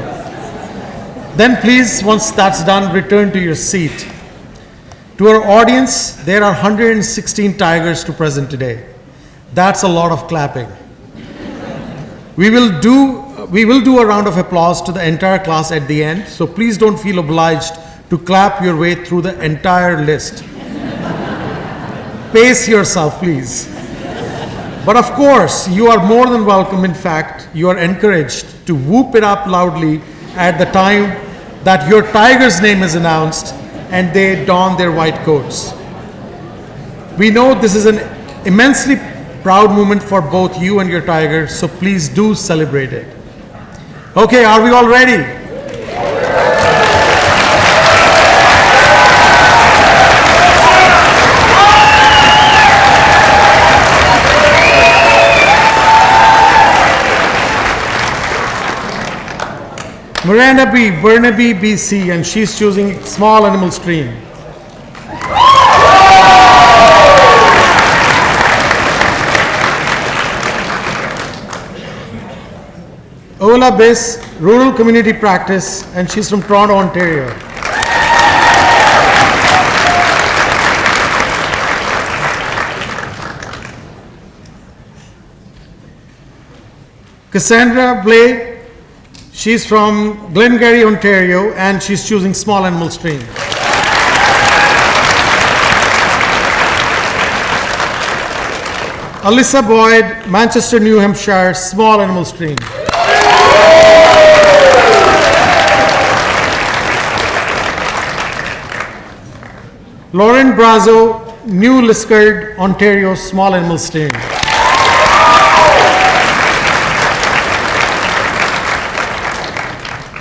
Then please, once that's done, return to your seat. To our audience, there are 116 tigers to present today. That's a lot of clapping. We will do a round of applause to the entire class at the end, so please don't feel obliged to clap your way through the entire list. Pace yourself, please. But of course, you are more than welcome. In fact, you are encouraged to whoop it up loudly at the time that your tiger's name is announced and they don their white coats. We know this is an immensely proud moment for both you and your tiger, so please do celebrate it. Okay, are we all ready? Miranda B., Burnaby, BC, and she's choosing small animal stream. Ola Biss, rural community practice, and she's from Toronto, Ontario. Cassandra Blay, she's from Glengarry, Ontario, and she's choosing small animal stream. Alyssa Boyd, Manchester, New Hampshire, small animal stream. Lauren Brazo, New Liskeard, Ontario, small animal stream.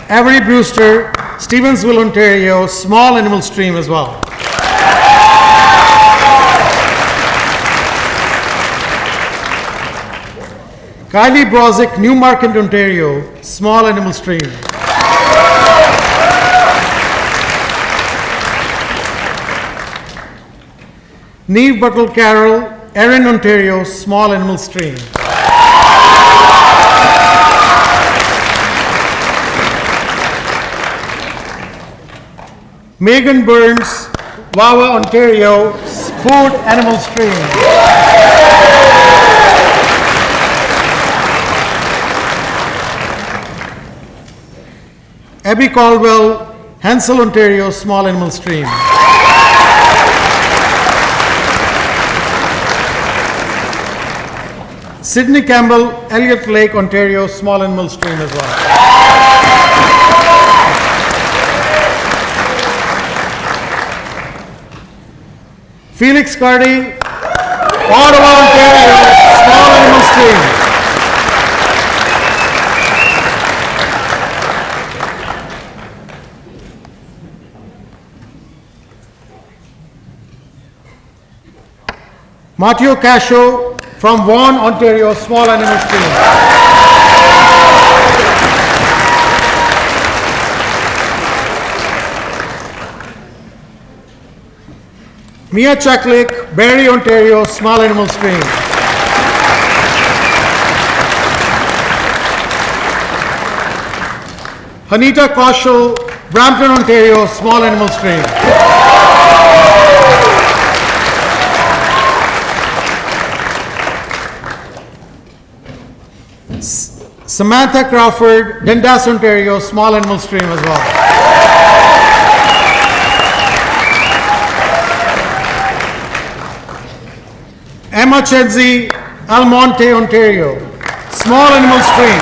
Avery Brewster, Stevensville, Ontario, small animal stream as well. Kylie Brozick, Newmarket, Ontario, small animal stream. Neve Buttle Carroll, Erin, Ontario, small animal stream. Megan Burns, Wawa, Ontario, food animal stream. Abby Caldwell, Hansel, Ontario, small animal stream. Sydney Campbell, Elliott Lake, Ontario, small animal stream as well. Felix Cardy, Ottawa, Ontario, small animal stream. Matteo Cascio from Vaughan, Ontario, small animal stream. Mia Chaklik, Barrie, Ontario, small animal stream. Hanita Kaushal, Brampton, Ontario, small animal stream. Samantha Crawford, Dundas, Ontario, small animal stream as well. Emma Chenzi, Almonte, Ontario, small animal stream.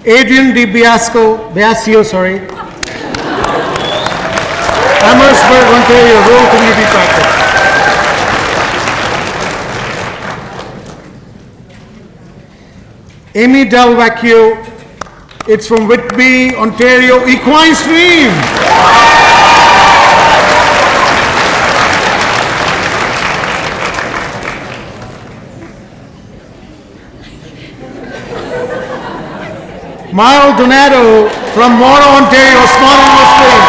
Adrian Di Biasio, Amherstburg, Ontario, rural community practice. Amy Del Vecchio, it's from Whitby, Ontario, equine stream. Mile Donato from Mora, Ontario, small animal stream.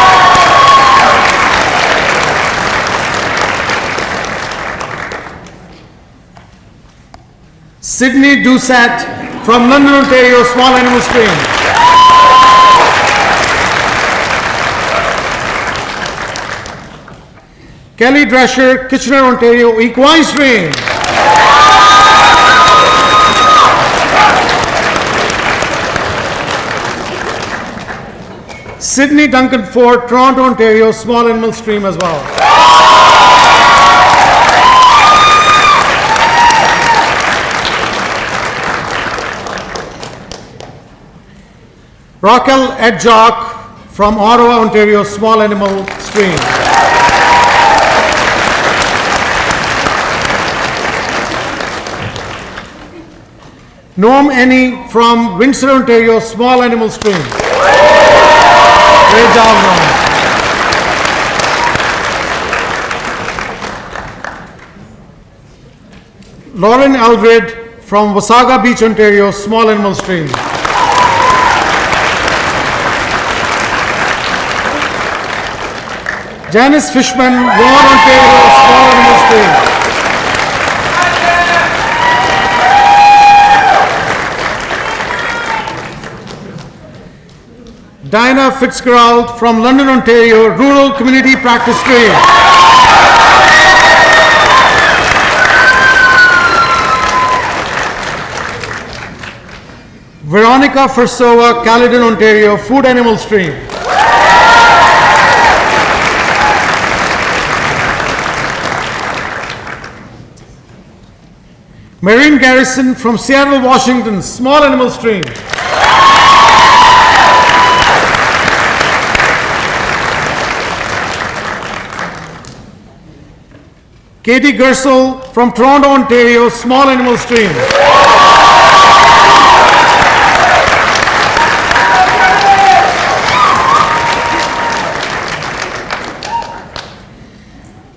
Sydney Doucette from London, Ontario, small animal stream. Kelly Drescher, Kitchener, Ontario, equine stream. Sydney Duncan Ford, Toronto, Ontario, small animal stream as well. Raquel Edjock from Ottawa, Ontario, small animal stream. Noam Eni from Windsor, Ontario, small animal stream. Great job, Noam. Lauren Aldred from Wasaga Beach, Ontario, small animal stream. Janice Fishman, Vaughan, Ontario, small animal stream. Diana Fitzgerald from London, Ontario, rural community practice stream. Veronica Fursova, Caledon, Ontario, food animal stream. Marine Garrison from Seattle, Washington, small animal stream. Katie Gersel from Toronto, Ontario, Small Animal Stream.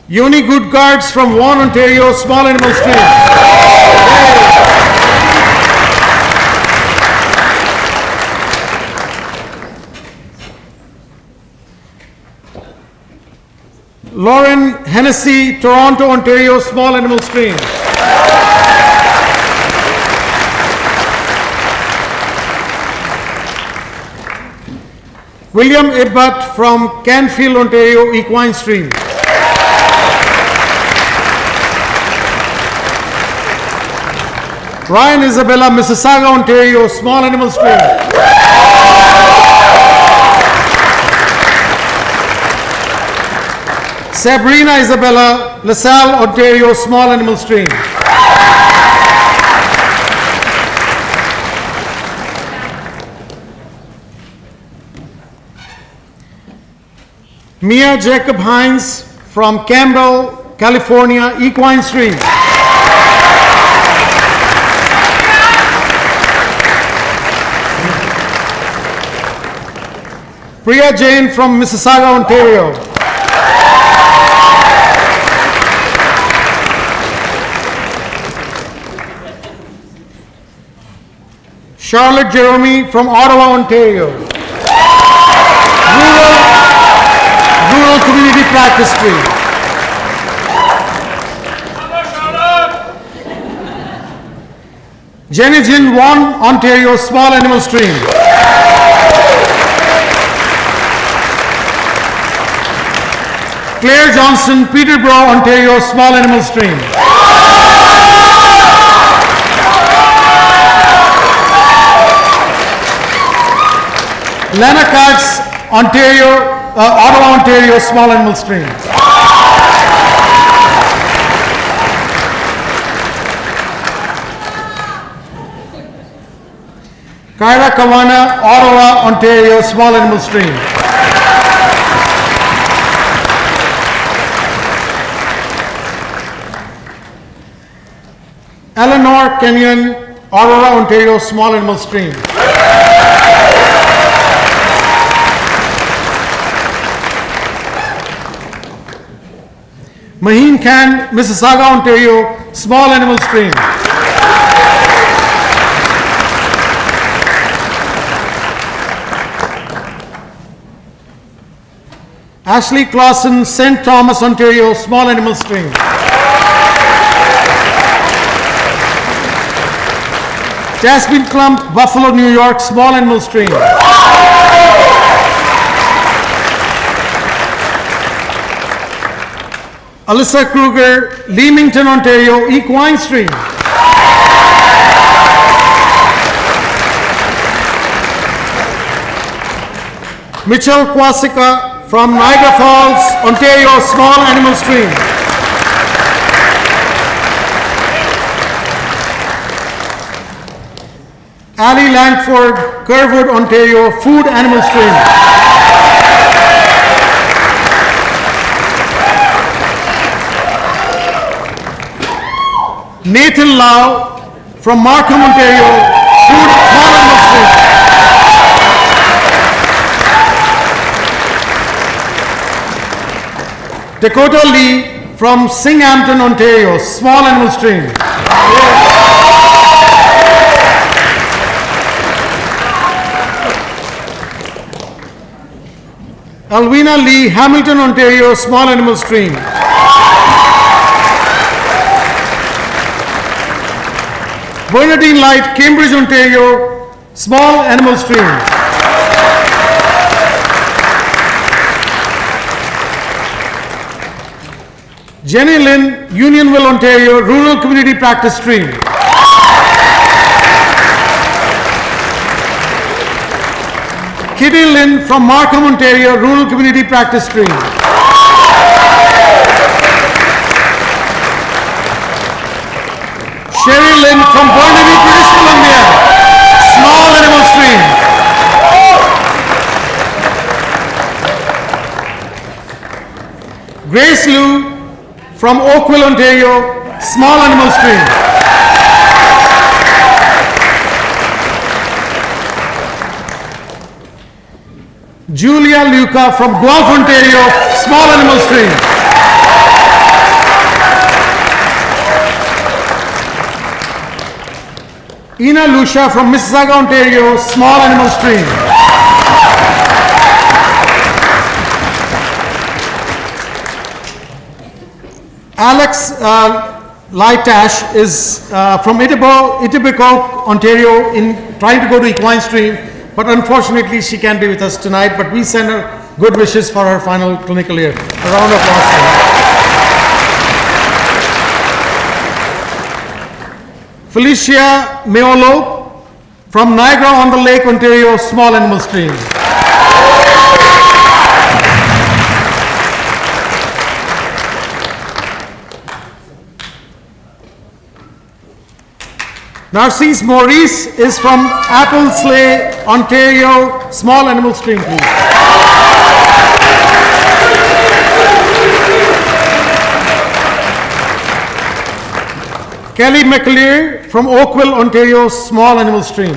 Yoni Goodgards from Vaughan, Ontario, Small Animal Stream. Lauren Hennessy, Toronto, Ontario, Small Animal Stream. William Ibbott from Canfield, Ontario, Equine Stream. Ryan Isabella, Mississauga, Ontario, Small Animal Stream. Sabrina Isabella, LaSalle, Ontario, Small Animal Stream. Mia Jacob Hines from Campbell, California, Equine Stream. Priya Jain from Mississauga, Ontario. Charlotte Jerome from Ottawa, Ontario. Rural Community Practice Stream. Jenny Jin Won, Ontario, Small Animal Stream. Claire Johnston, Peterborough, Ontario, Small Animal Stream. Lana Katz, Ottawa, Ontario, Small Animal Stream. Kyra Kawana, Ottawa, Ontario, Small Animal Stream. Eleanor Kenyon, Aurora, Ontario, Small Animal Stream. Maheen Khan, Mississauga, Ontario, Small Animal Stream. Ashley Clausen, St. Thomas, Ontario, Small Animal Stream. Jasmine Klump, Buffalo, New York, Small Animal Stream. Alyssa Kruger, Leamington, Ontario, Equine Stream. Mitchell Kwasika from Niagara Falls, Ontario, Small Animal Stream. Ali Langford, Kerwood, Ontario, Food Animal Stream. Nathan Lau from Markham, Ontario, Food Small Animal Stream. Dakota Lee from Singhampton, Ontario, Small Animal Stream. Alvina Lee, Hamilton, Ontario, Small Animal Stream. Bernadine Light, Cambridge, Ontario, Small Animal Stream. Jenny Lynn, Unionville, Ontario, Rural Community Practice Stream. Kitty Lynn from Markham, Ontario, Rural Community Practice Stream. Sherry Lynn from Burnaby, British Columbia, Small Animal Stream. Grace Liu from Oakville, Ontario, small animal stream. Julia Luca from Guelph, Ontario, small animal stream. Ina Lucia from Mississauga, Ontario, small animal stream. Alex Lytash is from Etobicoke, Ontario, trying to go to equine stream, but unfortunately she can't be with us tonight, but we send her good wishes for her final clinical year. A round of applause for her. Felicia Meolo from Niagara-on-the-Lake, Ontario, small animal stream. Narcisse Maurice is from Applesley, Ontario, small animal stream, please. Kelly McLear from Oakville, Ontario, small animal stream.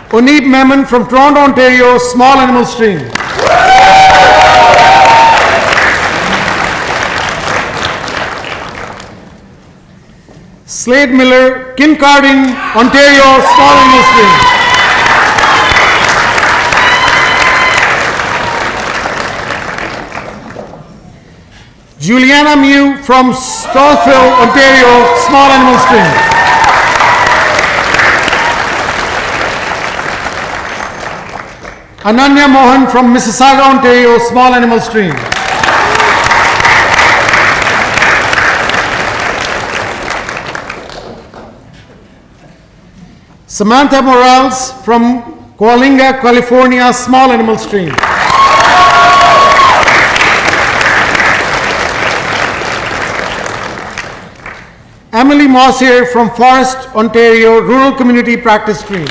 Oneeb Memon from Toronto, Ontario, small animal stream. Slade Miller, Kincardine, Ontario, small animal stream. Juliana Mew from Stouffville, Ontario, small animal stream. Ananya Mohan from Mississauga, Ontario, small animal stream. Samantha Morales from Coalinga, California, small animal stream. Emily Mossier from Forest, Ontario, rural community practice stream.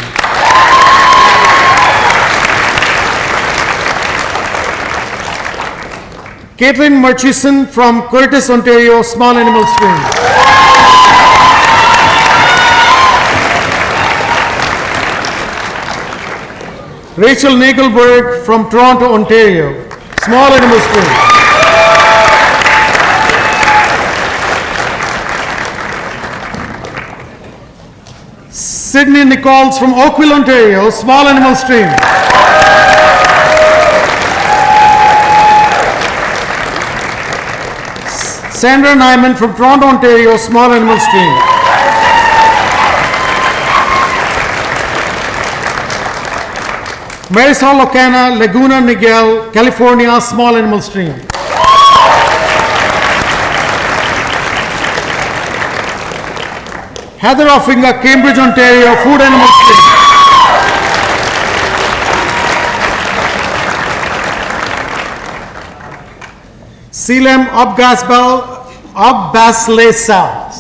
Caitlin Murchison from Curtis, Ontario, small animal stream. Rachel Nagelberg from Toronto, Ontario, small animal stream. Sydney Nichols from Oakville, Ontario, small animal stream. Sandra Nyman from Toronto, Ontario, small animal stream. Marisol Locana, Laguna Niguel, California, small animal stream. Heather Offinga, Cambridge, Ontario, food animal stream. Selam Abbasleisal.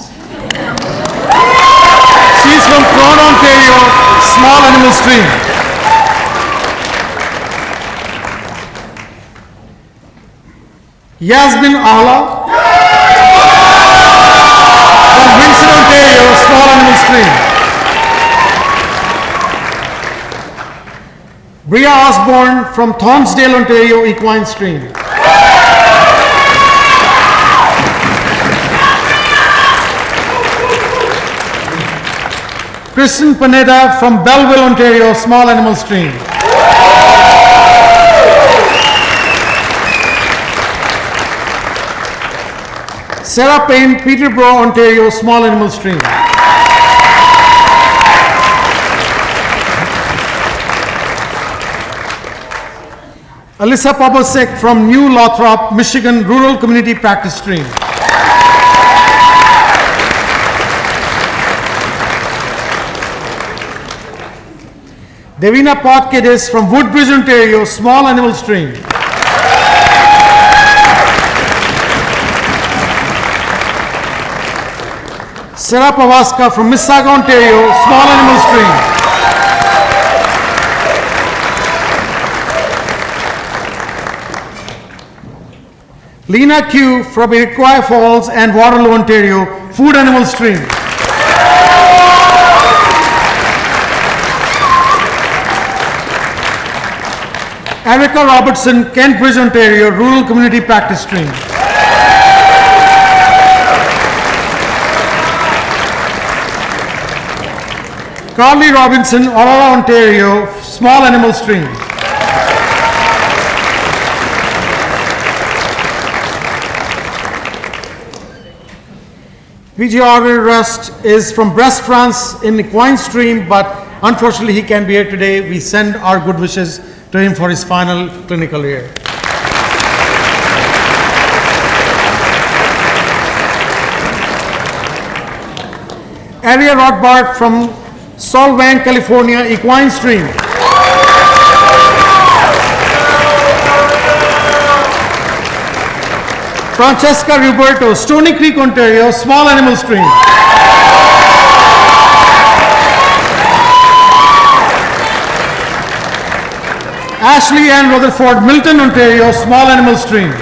She's from Toronto, Ontario, small animal stream. Yasmin Ahla from Windsor, Ontario, small animal stream. Bria Osborne from Thornsdale, Ontario, equine stream. Kristen Panetta from Belleville, Ontario, small animal stream. Sarah Payne, Peterborough, Ontario, small animal stream. Alyssa Pobosek from New Lothrop, Michigan, rural community practice stream. Davina Potkedis from Woodbridge, Ontario, small animal stream. Sarah Pavaska from Mississauga, Ontario, small animal stream. Lena Q from Iroquois Falls and Waterloo, Ontario, food animal stream. Erica Robertson, Kent Bridge, Ontario, rural community practice stream. Carly Robinson, Aurora, Ontario, small animal stream. PG Rust is from Brest, France in Equine Stream, but unfortunately he can't be here today. We send our good wishes to him for his final clinical year. Aria Rothbart from Solvang, California, Equine Stream. Francesca Roberto, Stony Creek, Ontario, small animal stream. Ashley Ann Rutherford, Milton, Ontario, small animal stream.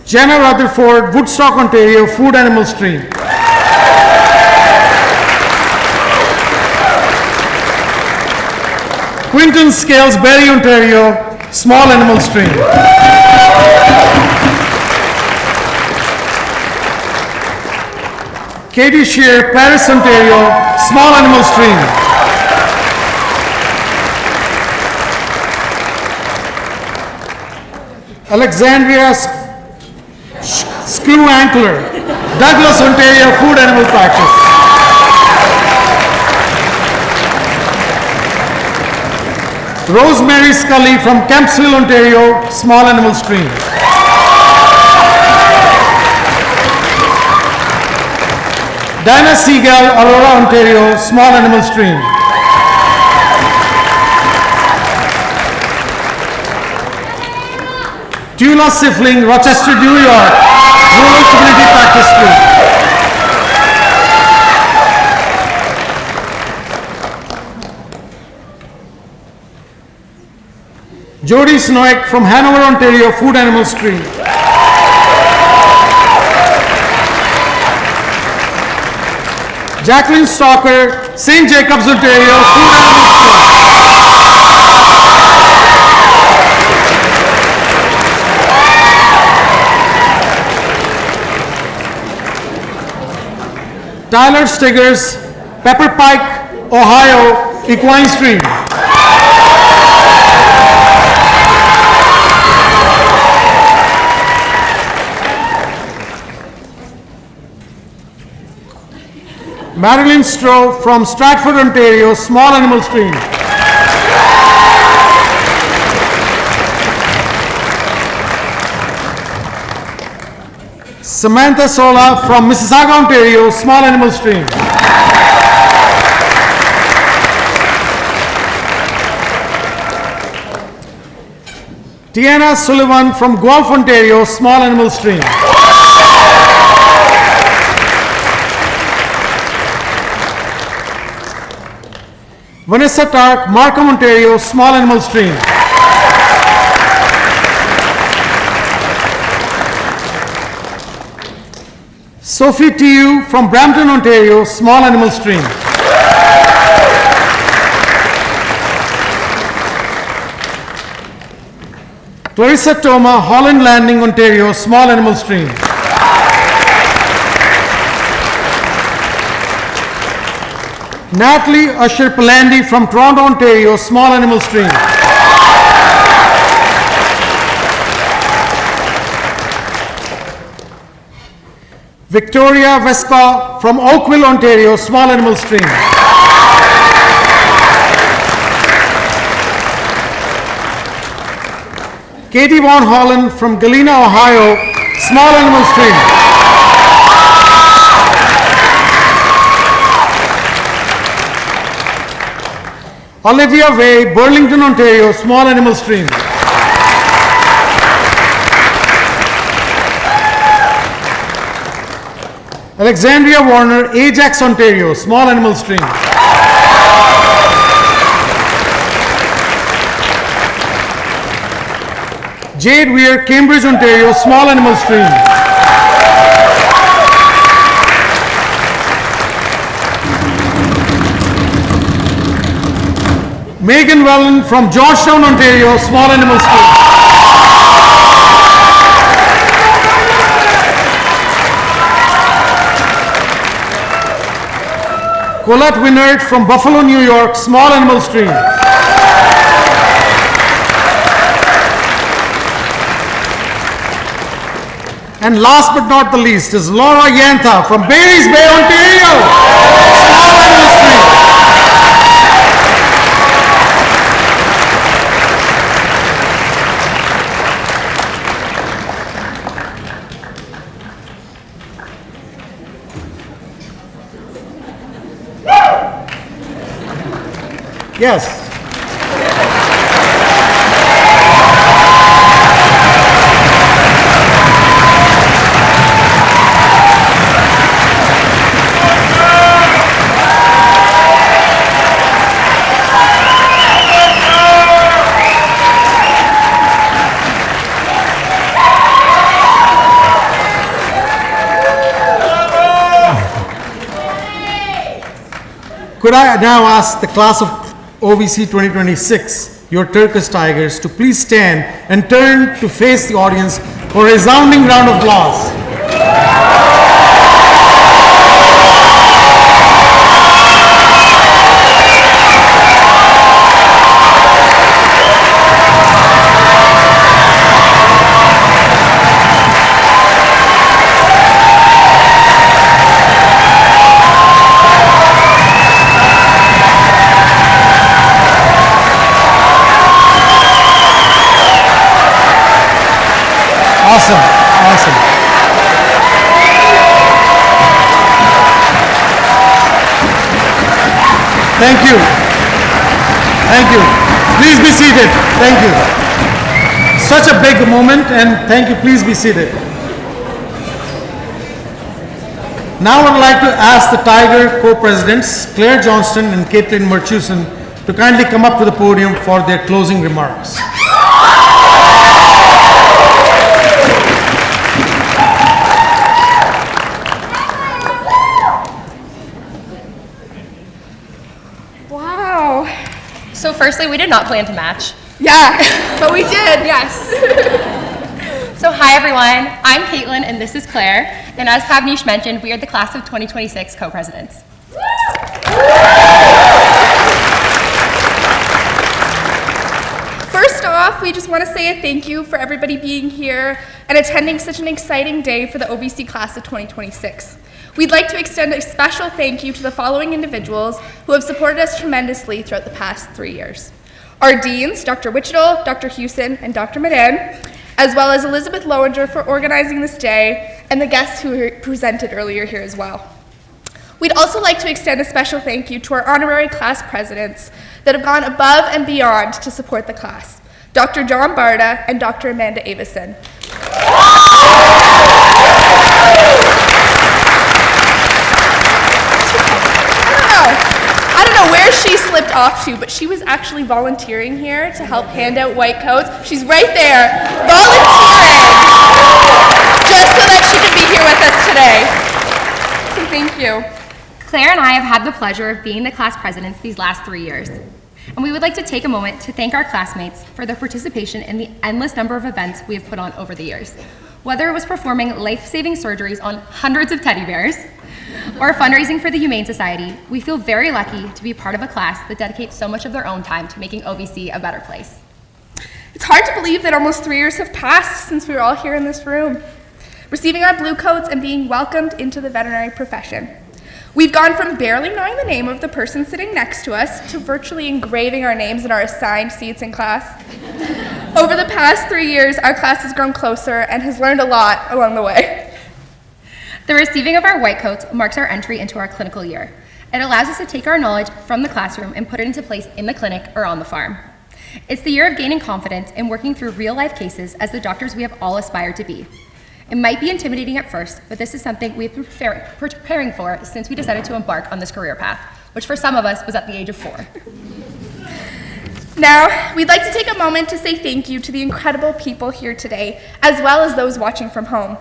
Jenna Rutherford, Woodstock, Ontario, food animal stream. Quinton Scales, Barrie, Ontario, small animal stream. Katie Shear, Paris, Ontario, small animal stream. Alexandria Screw Ankler, Douglas, Ontario, food animal practice. Rosemary Scully from Kempsville, Ontario, small animal stream. Dinah Seagal, Aurora, Ontario, small animal stream. Tula Sifling, Rochester, New York, rural community practice stream. Jody Snoek from Hanover, Ontario, food animal stream. Jacqueline Stalker, St. Jacobs, Ontario, food animal stream. Tyler Stiggers, Pepper Pike, Ohio, equine stream. Marilyn Stroh from Stratford, Ontario, small animal stream. Samantha Sola from Mississauga, Ontario, small animal stream. Tiana Sullivan from Guelph, Ontario, small animal stream. Vanessa Tark, Markham, Ontario, small animal stream. Sophie Tiu from Brampton, Ontario, small animal stream. Clarissa Toma, Holland Landing, Ontario, small animal stream. Natalie Usher Palandi from Toronto, Ontario, small animal stream. Victoria Vespa from Oakville, Ontario, small animal stream. Katie Von Holland from Galena, Ohio, small animal stream. Olivia Way, Burlington, Ontario, small animal stream. Alexandria Warner, Ajax, Ontario, small animal stream. Jade Weir, Cambridge, Ontario, Small Animal Stream. Megan Wellen from Georgetown, Ontario, Small Animal Stream. Colette Winnert from Buffalo, New York, Small Animal Stream. And last but not the least is Laura Yantha from Barry's Bay, Ontario, Small Animal Stream. Yes. Could I now ask the class of OVC 2026, your Turkish Tigers, to please stand and turn to face the audience for a resounding round of applause. Awesome, awesome. Thank you. Thank you. Please be seated. Thank you. Such a big moment, and thank you. Please be seated. Now I would like to ask the Tiger co-presidents, Claire Johnston and Caitlin Murchison, to kindly come up to the podium for their closing remarks. So firstly, we did not plan to match. Yeah, but we did. Yes. So hi everyone, I'm Caitlin and this is Claire. And as Pavneesh mentioned, we are the class of 2026 co-presidents. First off, we just want to say a thank you for everybody being here and attending such an exciting day for the OVC class of 2026. We'd like to extend a special thank you to the following individuals who have supported us tremendously throughout the past 3 years. Our deans, Dr. Wichitall, Dr. Hewson, and Dr. Madan, as well as Elizabeth Lowinger for organizing this day, and the guests who presented earlier here as well. We'd also like to extend a special thank you to our honorary class presidents that have gone above and beyond to support the class, Dr. John Barda and Dr. Amanda Avison. I don't know where she slipped off to, but she was actually volunteering here to help hand out white coats. She's right there, volunteering, just so that she can be here with us today. So thank you. Claire and I have had the pleasure of being the class presidents these last 3 years. And we would like to take a moment to thank our classmates for their participation in the endless number of events we have put on over the years. Whether it was performing life-saving surgeries on hundreds of teddy bears, or fundraising for the Humane Society, we feel very lucky to be part of a class that dedicates so much of their own time to making OVC a better place. It's hard to believe that almost 3 years have passed since we were all here in this room, receiving our blue coats and being welcomed into the veterinary profession. We've gone from barely knowing the name of the person sitting next to us to virtually engraving our names in our assigned seats in class. Over the past 3 years, our class has grown closer and has learned a lot along the way. The receiving of our white coats marks our entry into our clinical year. It allows us to take our knowledge from the classroom and put it into place in the clinic or on the farm. It's the year of gaining confidence and working through real-life cases as the doctors we have all aspired to be. It might be intimidating at first, but this is something we've been preparing for since we decided to embark on this career path, which for some of us was at the age of 4. Now, we'd like to take a moment to say thank you to the incredible people here today, as well as those watching from home.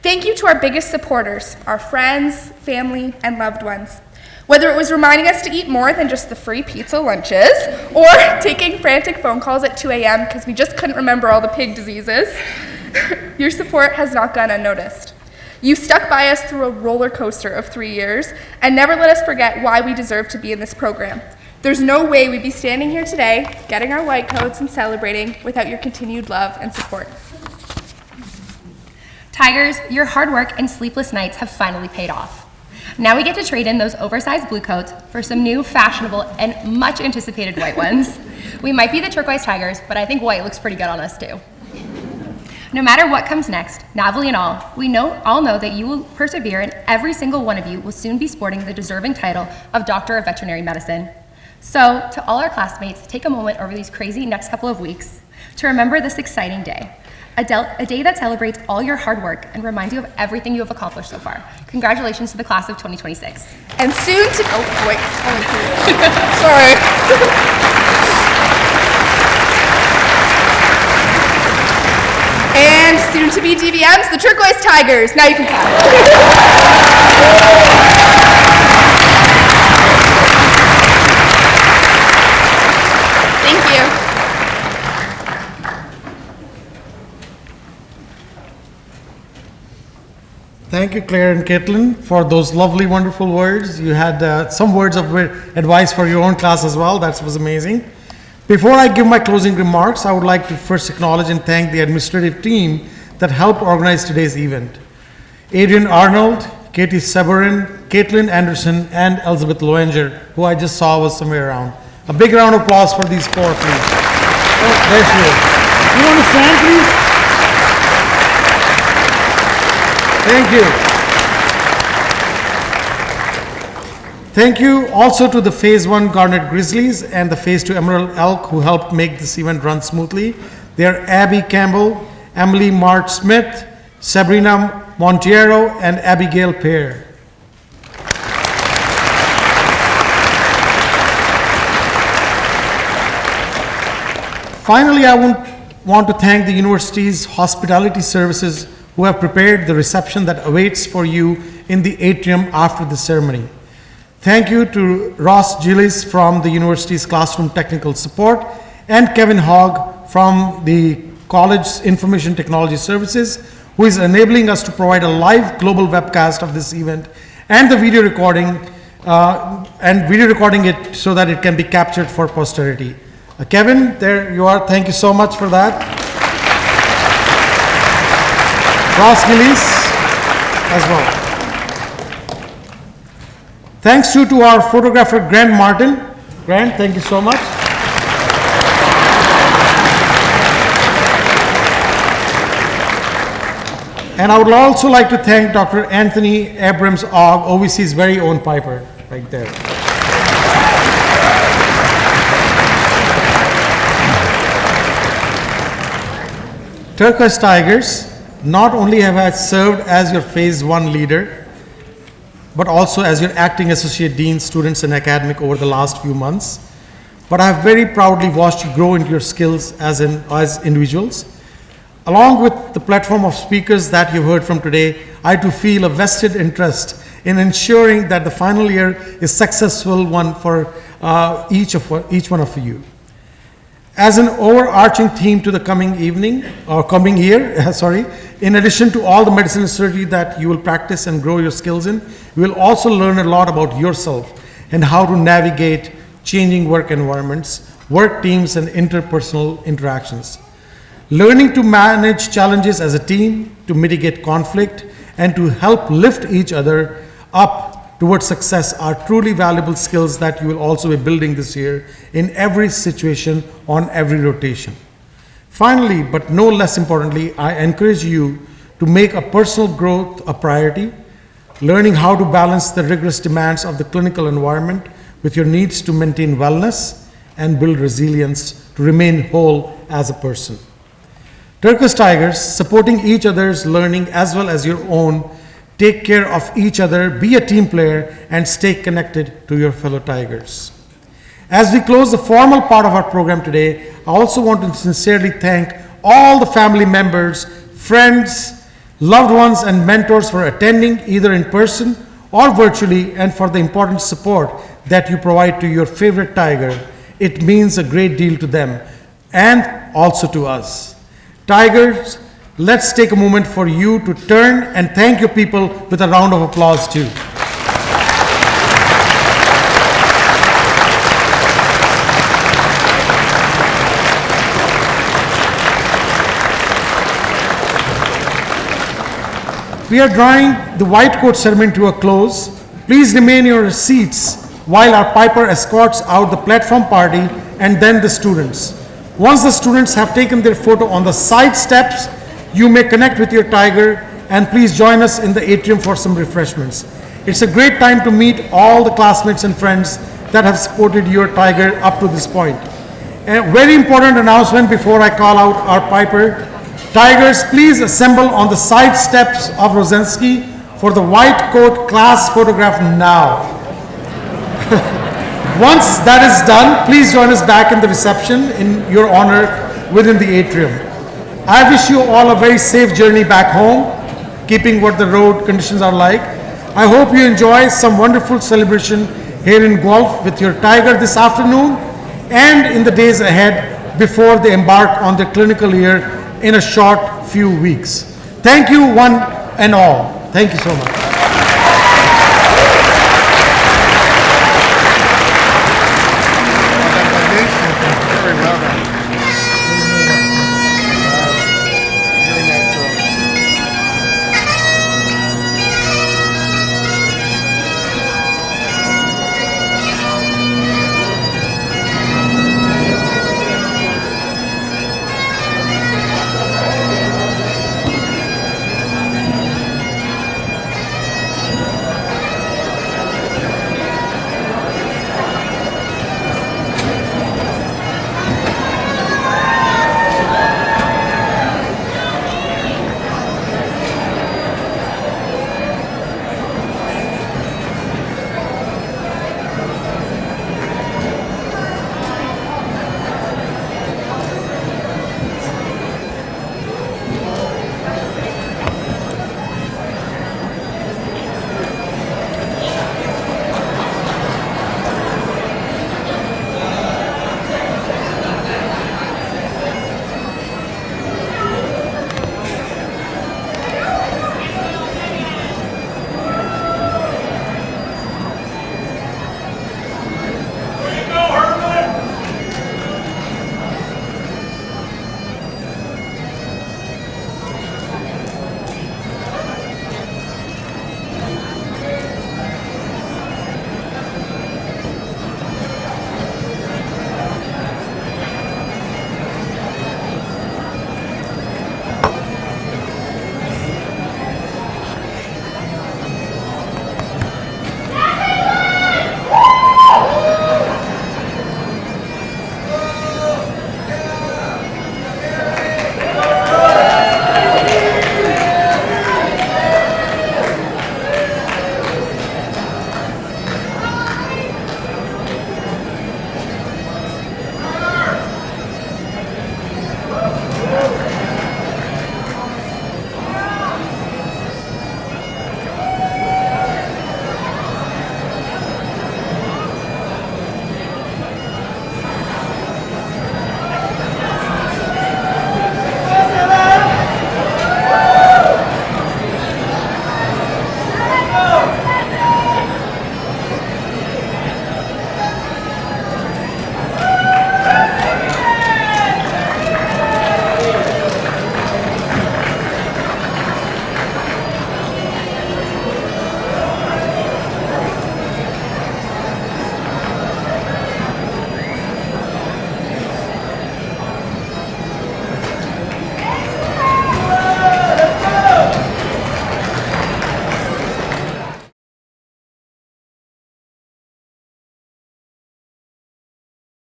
Thank you to our biggest supporters, our friends, family, and loved ones. Whether it was reminding us to eat more than just the free pizza lunches, or taking frantic phone calls at 2 a.m. because we just couldn't remember all the pig diseases, your support has not gone unnoticed. You stuck by us through a roller coaster of 3 years and never let us forget why we deserve to be in this program. There's no way we'd be standing here today, getting our white coats and celebrating without your continued love and support. Tigers, your hard work and sleepless nights have finally paid off. Now we get to trade in those oversized blue coats for some new, fashionable, and much anticipated white ones. We might be the turquoise Tigers, but I think white looks pretty good on us too. No matter what comes next, Navali and all, we all know that you will persevere, and every single one of you will soon be sporting the deserving title of Doctor of Veterinary Medicine. So, to all our classmates, take a moment over these crazy next couple of weeks to remember this exciting day. A day that celebrates all your hard work and reminds you of everything you have accomplished so far. Congratulations to the class of 2026. And soon to, oh wait, sorry. And soon to be DVMs, the Turquoise Tigers. Now you can clap. Thank you. Thank you, Claire and Caitlin, for those lovely, wonderful words. You had some words of advice for your own class as well. That was amazing. Before I give my closing remarks, I would like to first acknowledge and thank the administrative team that helped organize today's event. Adrian Arnold, Katie Severin, Caitlin Anderson, and Elizabeth Loenger, who I just saw was somewhere around. A big round of applause for these four, please. Oh, there she is. You want to stand, please? Thank you. Thank you also to the Phase 1 Garnet Grizzlies and the Phase 2 Emerald Elk who helped make this event run smoothly. They are Abby Campbell, Emily March Smith, Sabrina Montiero, and Abigail Pear. Finally, I want to thank the university's hospitality services who have prepared the reception that awaits for you in the atrium after the ceremony. Thank you to Ross Gillis from the university's classroom technical support and Kevin Hogg from the college's information technology services, who is enabling us to provide a live global webcast of this event and the video recording it so that it can be captured for posterity. Kevin, there you are. Thank you so much for that. Ross Gillis as well. Thanks to our photographer, Grant Martin. Grant, thank you so much. And I would also like to thank Dr. Anthony Abrams-Ogg, OVC's very own piper, right there. Turquoise Tigers, not only have I served as your Phase 1 leader, but also as your acting associate dean, students and academic over the last few months. But I have very proudly watched you grow into your skills as individuals. Along with the platform of speakers that you've heard from today, I too feel a vested interest in ensuring that the final year is a successful one for each one of you. As an overarching theme to the coming year, in addition to all the medicine and surgery that you will practice and grow your skills in, you will also learn a lot about yourself and how to navigate changing work environments, work teams, and interpersonal interactions. Learning to manage challenges as a team, to mitigate conflict, and to help lift each other up towards success are truly valuable skills that you will also be building this year in every situation, on every rotation. Finally, but no less importantly, I encourage you to make a personal growth a priority, learning how to balance the rigorous demands of the clinical environment with your needs to maintain wellness and build resilience to remain whole as a person. Turquoise Tigers, supporting each other's learning as well as your own, take care of each other, be a team player, and stay connected to your fellow Tigers. As we close the formal part of our program today, I also want to sincerely thank all the family members, friends, loved ones, and mentors for attending either in person or virtually, and for the important support that you provide to your favorite Tiger. It means a great deal to them and also to us. Tigers, let's take a moment for you to turn and thank your people with a round of applause too. We are drawing the white coat ceremony to a close. Please remain in your seats while our piper escorts out the platform party and then the students. Once the students have taken their photo on the side steps, you may connect with your Tiger, and please join us in the atrium for some refreshments. It's a great time to meet all the classmates and friends that have supported your Tiger up to this point. A very important announcement before I call out our piper. Tigers, please assemble on the side steps of Rosensky for the white coat class photograph now. Once that is done, please join us back in the reception in your honor within the atrium. I wish you all a very safe journey back home, keeping what the road conditions are like. I hope you enjoy some wonderful celebration here in Guelph with your Tiger this afternoon and in the days ahead before they embark on their clinical year in a short few weeks. Thank you one and all. Thank you so much.